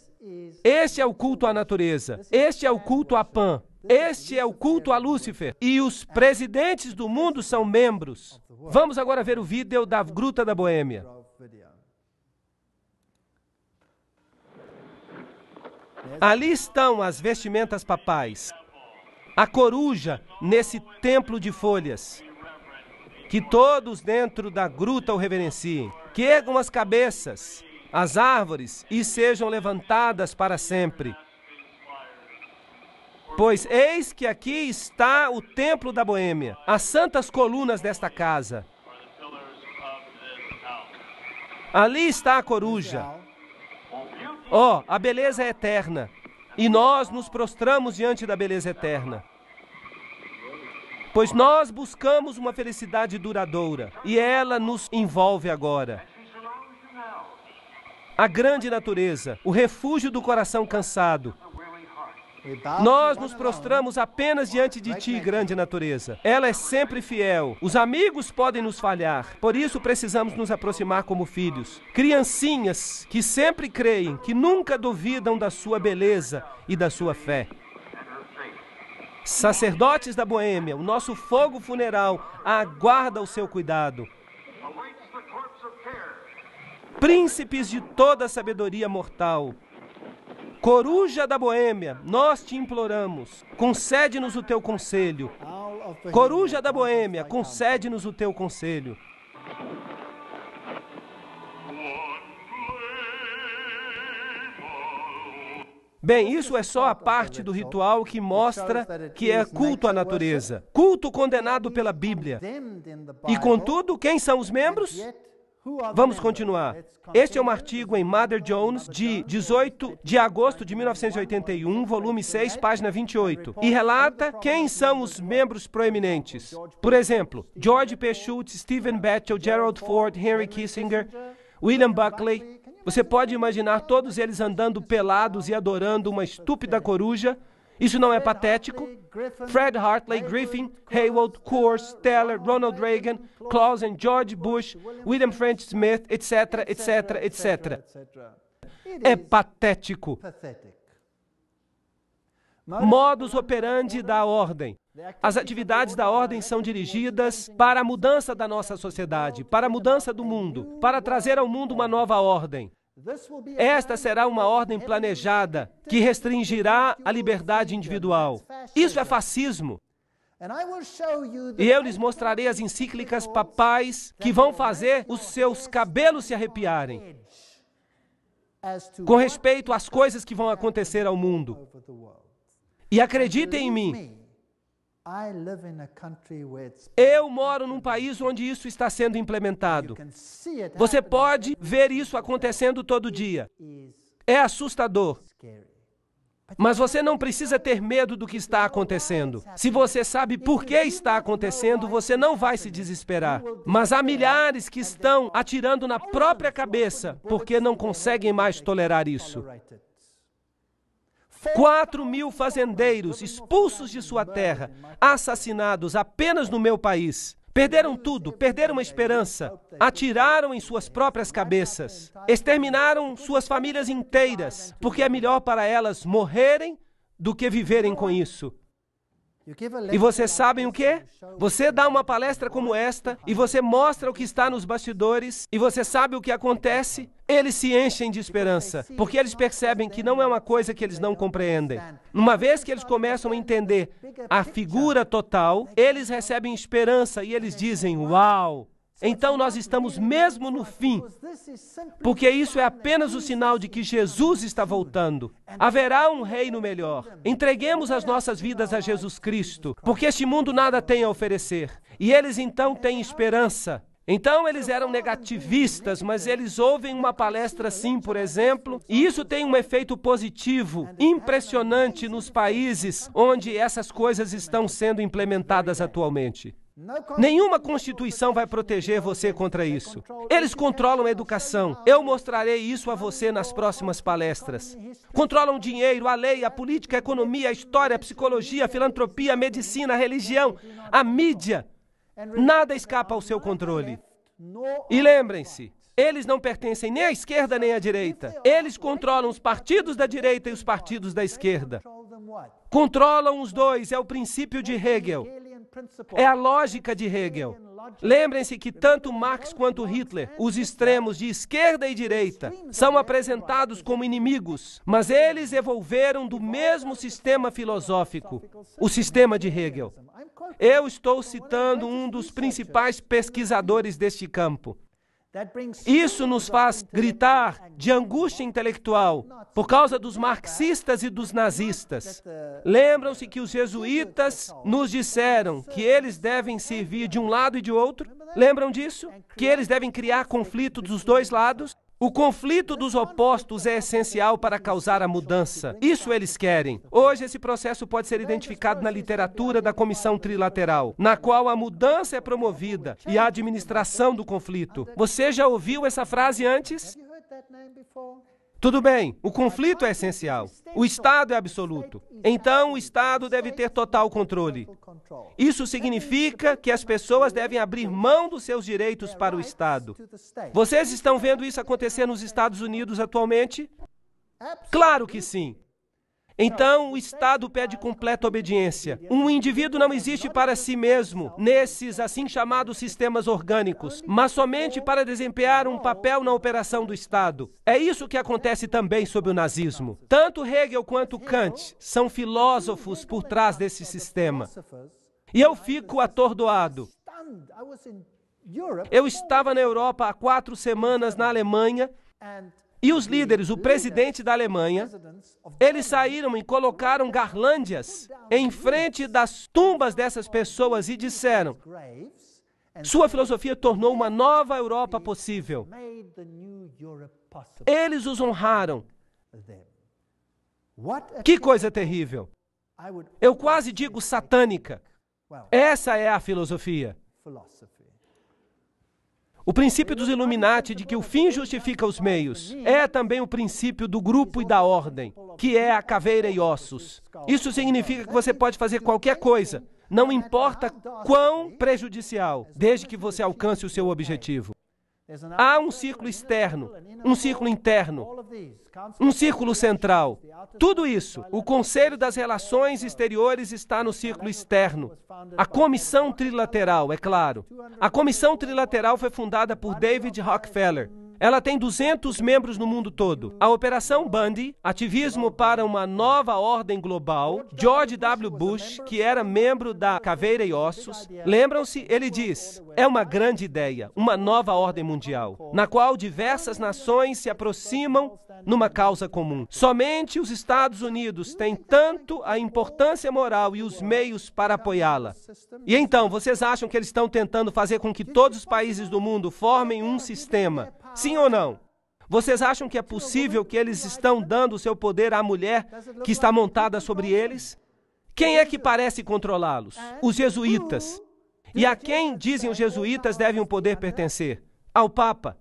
Este é o culto à natureza, este é o culto a Pan, este é o culto a Lúcifer. E os presidentes do mundo são membros. Vamos agora ver o vídeo da Gruta da Boêmia. Ali estão as vestimentas papais. A coruja nesse templo de folhas. Que todos dentro da gruta o reverenciem. Que ergam as cabeças, as árvores, e sejam levantadas para sempre. Pois eis que aqui está o templo da Boêmia, as santas colunas desta casa. Ali está a coruja. Oh, a beleza é eterna. E nós nos prostramos diante da beleza eterna. Pois nós buscamos uma felicidade duradoura, e ela nos envolve agora. A grande natureza, o refúgio do coração cansado. Nós nos prostramos apenas diante de ti, grande natureza. Ela é sempre fiel. Os amigos podem nos falhar, por isso precisamos nos aproximar como filhos. Criancinhas que sempre creem, que nunca duvidam da sua beleza e da sua fé. Sacerdotes da Boêmia, o nosso fogo funeral aguarda o seu cuidado. Príncipes de toda a sabedoria mortal, coruja da Boêmia, nós te imploramos, concede-nos o teu conselho. Coruja da Boêmia, concede-nos o teu conselho. Bem, isso é só a parte do ritual que mostra que é culto à natureza. Culto condenado pela Bíblia. E, contudo, quem são os membros? Vamos continuar. Este é um artigo em Mother Jones, de 18 de agosto de 1981, volume 6, página 28, e relata quem são os membros proeminentes. Por exemplo, George P. Schultz, Stephen Batchel, Gerald Ford, Henry Kissinger, William Buckley. Você pode imaginar todos eles andando pelados e adorando uma estúpida coruja? Isso não é patético? Fred Hartley, Griffin, Haywood, Coors, Teller, Ronald Reagan, Clausen, George Bush, William French Smith, etc., etc., etc. É patético. Modus operandi da ordem. As atividades da ordem são dirigidas para a mudança da nossa sociedade, para a mudança do mundo, para trazer ao mundo uma nova ordem. Esta será uma ordem planejada que restringirá a liberdade individual. Isso é fascismo. E eu lhes mostrarei as encíclicas papais que vão fazer os seus cabelos se arrepiarem com respeito às coisas que vão acontecer ao mundo. E acreditem em mim, eu moro num país onde isso está sendo implementado. Você pode ver isso acontecendo todo dia. É assustador. Mas você não precisa ter medo do que está acontecendo. Se você sabe por que está acontecendo, você não vai se desesperar. Mas há milhares que estão atirando na própria cabeça porque não conseguem mais tolerar isso. 4.000 fazendeiros expulsos de sua terra, assassinados apenas no meu país. Perderam tudo, perderam a esperança, atiraram em suas próprias cabeças, exterminaram suas famílias inteiras, porque é melhor para elas morrerem do que viverem com isso. E vocês sabem o quê? Você dá uma palestra como esta e você mostra o que está nos bastidores e você sabe o que acontece? Eles se enchem de esperança, porque eles percebem que não é uma coisa que eles não compreendem. Uma vez que eles começam a entender a figura total, eles recebem esperança e eles dizem, uau! Então nós estamos mesmo no fim, porque isso é apenas o sinal de que Jesus está voltando. Haverá um reino melhor. Entreguemos as nossas vidas a Jesus Cristo, porque este mundo nada tem a oferecer. E eles então têm esperança. Então eles eram negativistas, mas eles ouvem uma palestra assim, por exemplo, e isso tem um efeito positivo, impressionante nos países onde essas coisas estão sendo implementadas atualmente. Nenhuma constituição vai proteger você contra isso. Eles controlam a educação. Eu mostrarei isso a você nas próximas palestras. Controlam o dinheiro, a lei, a política, a economia, a história, a psicologia, a filantropia, a medicina, a religião, a mídia. Nada escapa ao seu controle. E lembrem-se, eles não pertencem nem à esquerda nem à direita. Eles controlam os partidos da direita e os partidos da esquerda. Controlam os dois, é o princípio de Hegel. É a lógica de Hegel. Lembrem-se que tanto Marx quanto Hitler, os extremos de esquerda e direita, são apresentados como inimigos, mas eles evolveram do mesmo sistema filosófico, o sistema de Hegel. Eu estou citando um dos principais pesquisadores deste campo. Isso nos faz gritar de angústia intelectual por causa dos marxistas e dos nazistas. Lembram-se que os jesuítas nos disseram que eles devem servir de um lado e de outro? Lembram disso? Que eles devem criar conflito dos dois lados? O conflito dos opostos é essencial para causar a mudança. Isso eles querem. Hoje, esse processo pode ser identificado na literatura da Comissão Trilateral, na qual a mudança é promovida e a administração do conflito. Você já ouviu essa frase antes? Tudo bem, o conflito é essencial. O Estado é absoluto. Então, o Estado deve ter total controle. Isso significa que as pessoas devem abrir mão dos seus direitos para o Estado. Vocês estão vendo isso acontecer nos Estados Unidos atualmente? Claro que sim. Então, o Estado pede completa obediência. Um indivíduo não existe para si mesmo, nesses assim chamados sistemas orgânicos, mas somente para desempenhar um papel na operação do Estado. É isso que acontece também sob o nazismo. Tanto Hegel quanto Kant são filósofos por trás desse sistema. E eu fico atordoado. Eu estava na Europa há 4 semanas, na Alemanha, e os líderes, o presidente da Alemanha, eles saíram e colocaram garlândias em frente das tumbas dessas pessoas e disseram: sua filosofia tornou uma nova Europa possível. Eles os honraram. Que coisa terrível. Eu quase digo satânica. Essa é a filosofia. O princípio dos Illuminati de que o fim justifica os meios é também o princípio do grupo e da ordem, que é a caveira e ossos. Isso significa que você pode fazer qualquer coisa, não importa quão prejudicial, desde que você alcance o seu objetivo. Há um círculo externo, um círculo interno, um círculo central. Tudo isso, o Conselho das Relações Exteriores está no círculo externo. A Comissão Trilateral, é claro. A Comissão Trilateral foi fundada por David Rockefeller. Ela tem 200 membros no mundo todo. A Operação Bundy, ativismo para uma nova ordem global. George W. Bush, que era membro da Caveira e Ossos, lembram-se? Ele diz, é uma grande ideia, uma nova ordem mundial, na qual diversas nações se aproximam numa causa comum. Somente os Estados Unidos têm tanto a importância moral e os meios para apoiá-la. E então, vocês acham que eles estão tentando fazer com que todos os países do mundo formem um sistema? Sim ou não? Vocês acham que é possível que eles estão dando o seu poder à mulher que está montada sobre eles? Quem é que parece controlá-los? Os jesuítas. E a quem dizem os jesuítas devem o poder pertencer? Ao Papa.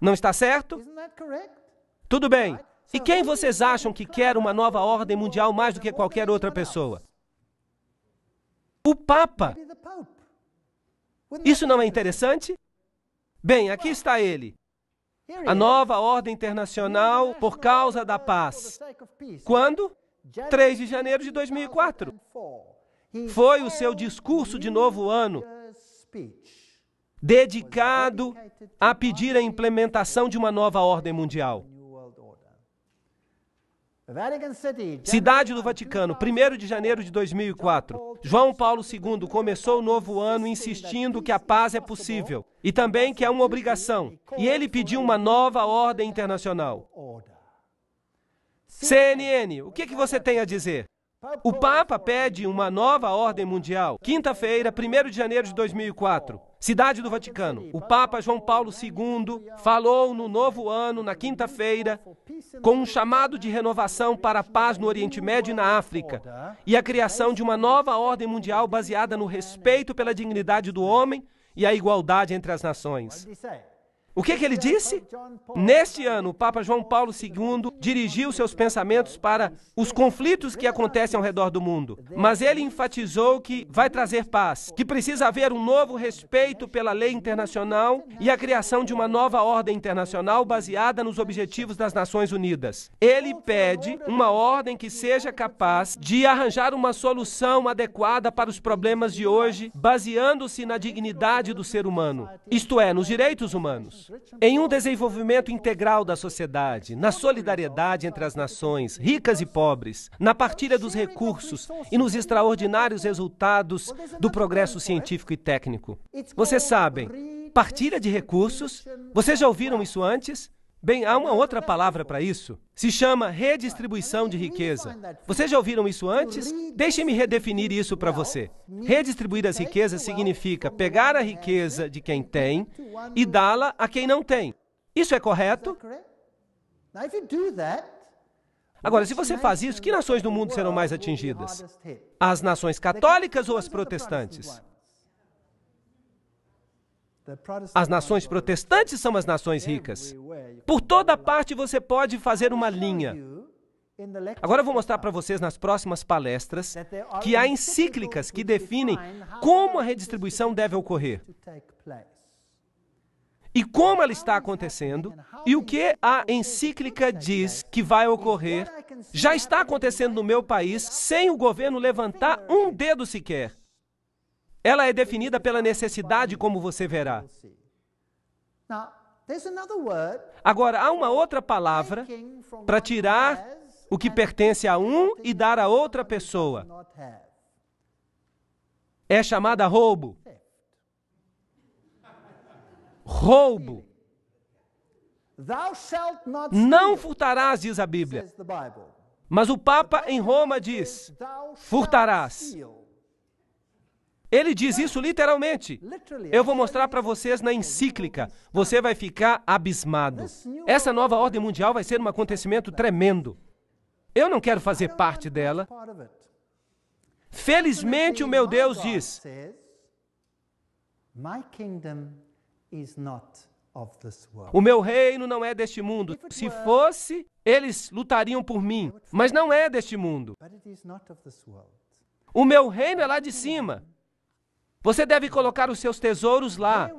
Não está certo? Tudo bem. E quem vocês acham que quer uma nova ordem mundial mais do que qualquer outra pessoa? O Papa. Isso não é interessante? Bem, aqui está ele. A nova ordem internacional por causa da paz. Quando? 3 de janeiro de 2004. Foi o seu discurso de novo ano, dedicado a pedir a implementação de uma nova ordem mundial. Cidade do Vaticano, 1º de janeiro de 2004. João Paulo II começou o novo ano insistindo que a paz é possível e também que é uma obrigação. E ele pediu uma nova ordem internacional. CNN, o que você tem a dizer? O Papa pede uma nova ordem mundial. Quinta-feira, 1º de janeiro de 2004. Cidade do Vaticano. O Papa João Paulo II falou no novo ano, na quinta-feira, com um chamado de renovação para a paz no Oriente Médio e na África, e a criação de uma nova ordem mundial baseada no respeito pela dignidade do homem e a igualdade entre as nações. O que ele disse? Neste ano, o Papa João Paulo II dirigiu seus pensamentos para os conflitos que acontecem ao redor do mundo. Mas ele enfatizou que vai trazer paz, que precisa haver um novo respeito pela lei internacional e a criação de uma nova ordem internacional baseada nos objetivos das Nações Unidas. Ele pede uma ordem que seja capaz de arranjar uma solução adequada para os problemas de hoje, baseando-se na dignidade do ser humano, isto é, nos direitos humanos. Em um desenvolvimento integral da sociedade, na solidariedade entre as nações, ricas e pobres, na partilha dos recursos e nos extraordinários resultados do progresso científico e técnico. Vocês sabem, partilha de recursos, vocês já ouviram isso antes? Bem, há uma outra palavra para isso. Se chama redistribuição de riqueza. Vocês já ouviram isso antes? Deixem-me redefinir isso para você. Redistribuir as riquezas significa pegar a riqueza de quem tem e dá-la a quem não tem. Isso é correto? Agora, se você faz isso, que nações do mundo serão mais atingidas? As nações católicas ou as protestantes? As nações protestantes são as nações ricas. Por toda parte você pode fazer uma linha. Agora eu vou mostrar para vocês nas próximas palestras que há encíclicas que definem como a redistribuição deve ocorrer. E como ela está acontecendo, e o que a encíclica diz que vai ocorrer, já está acontecendo no meu país sem o governo levantar um dedo sequer. Ela é definida pela necessidade, como você verá. Agora, há uma outra palavra para tirar o que pertence a um e dar a outra pessoa. É chamada roubo. Roubo. Não furtarás, diz a Bíblia. Mas o Papa em Roma diz, furtarás. Ele diz isso literalmente. Eu vou mostrar para vocês na encíclica. Você vai ficar abismado. Essa nova ordem mundial vai ser um acontecimento tremendo. Eu não quero fazer parte dela. Felizmente, o meu Deus diz, o meu reino não é deste mundo. Se fosse, eles lutariam por mim. Mas não é deste mundo. O meu reino é lá de cima. Você deve colocar os seus tesouros lá.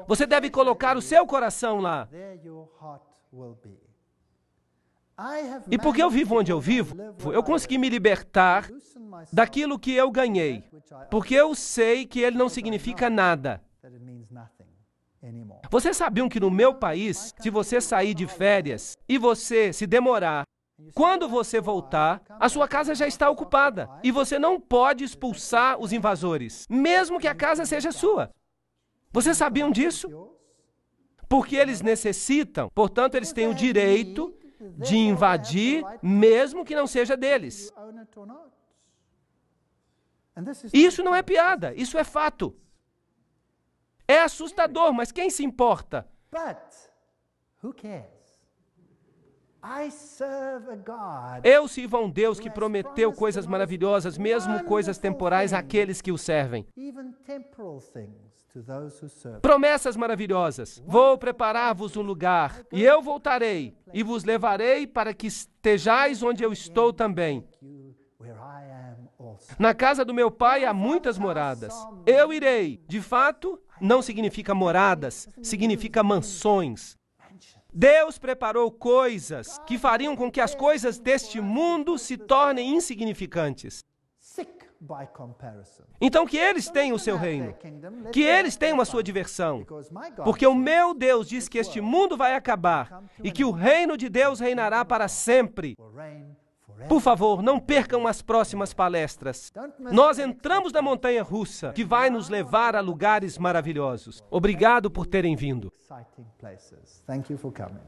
Você deve colocar o seu coração lá. E porque eu vivo onde eu vivo, eu consegui me libertar daquilo que eu ganhei. Porque eu sei que ele não significa nada. Vocês sabiam que no meu país, se você sair de férias e você se demorar, quando você voltar, a sua casa já está ocupada e você não pode expulsar os invasores, mesmo que a casa seja sua. Vocês sabiam disso? Porque eles necessitam, portanto, eles têm o direito de invadir, mesmo que não seja deles. E isso não é piada, isso é fato. É assustador, mas quem se importa? Eu sirvo a um Deus que prometeu coisas maravilhosas, mesmo coisas temporais, àqueles que o servem. Promessas maravilhosas. Vou preparar-vos um lugar, e eu voltarei, e vos levarei para que estejais onde eu estou também. Na casa do meu pai há muitas moradas. Eu irei. De fato, não significa moradas, significa mansões. Deus preparou coisas que fariam com que as coisas deste mundo se tornem insignificantes. Então, que eles tenham o seu reino, que eles tenham a sua diversão, porque o meu Deus diz que este mundo vai acabar e que o reino de Deus reinará para sempre. Por favor, não percam as próximas palestras. Nós entramos na montanha russa, que vai nos levar a lugares maravilhosos. Obrigado por terem vindo. Thank you for coming.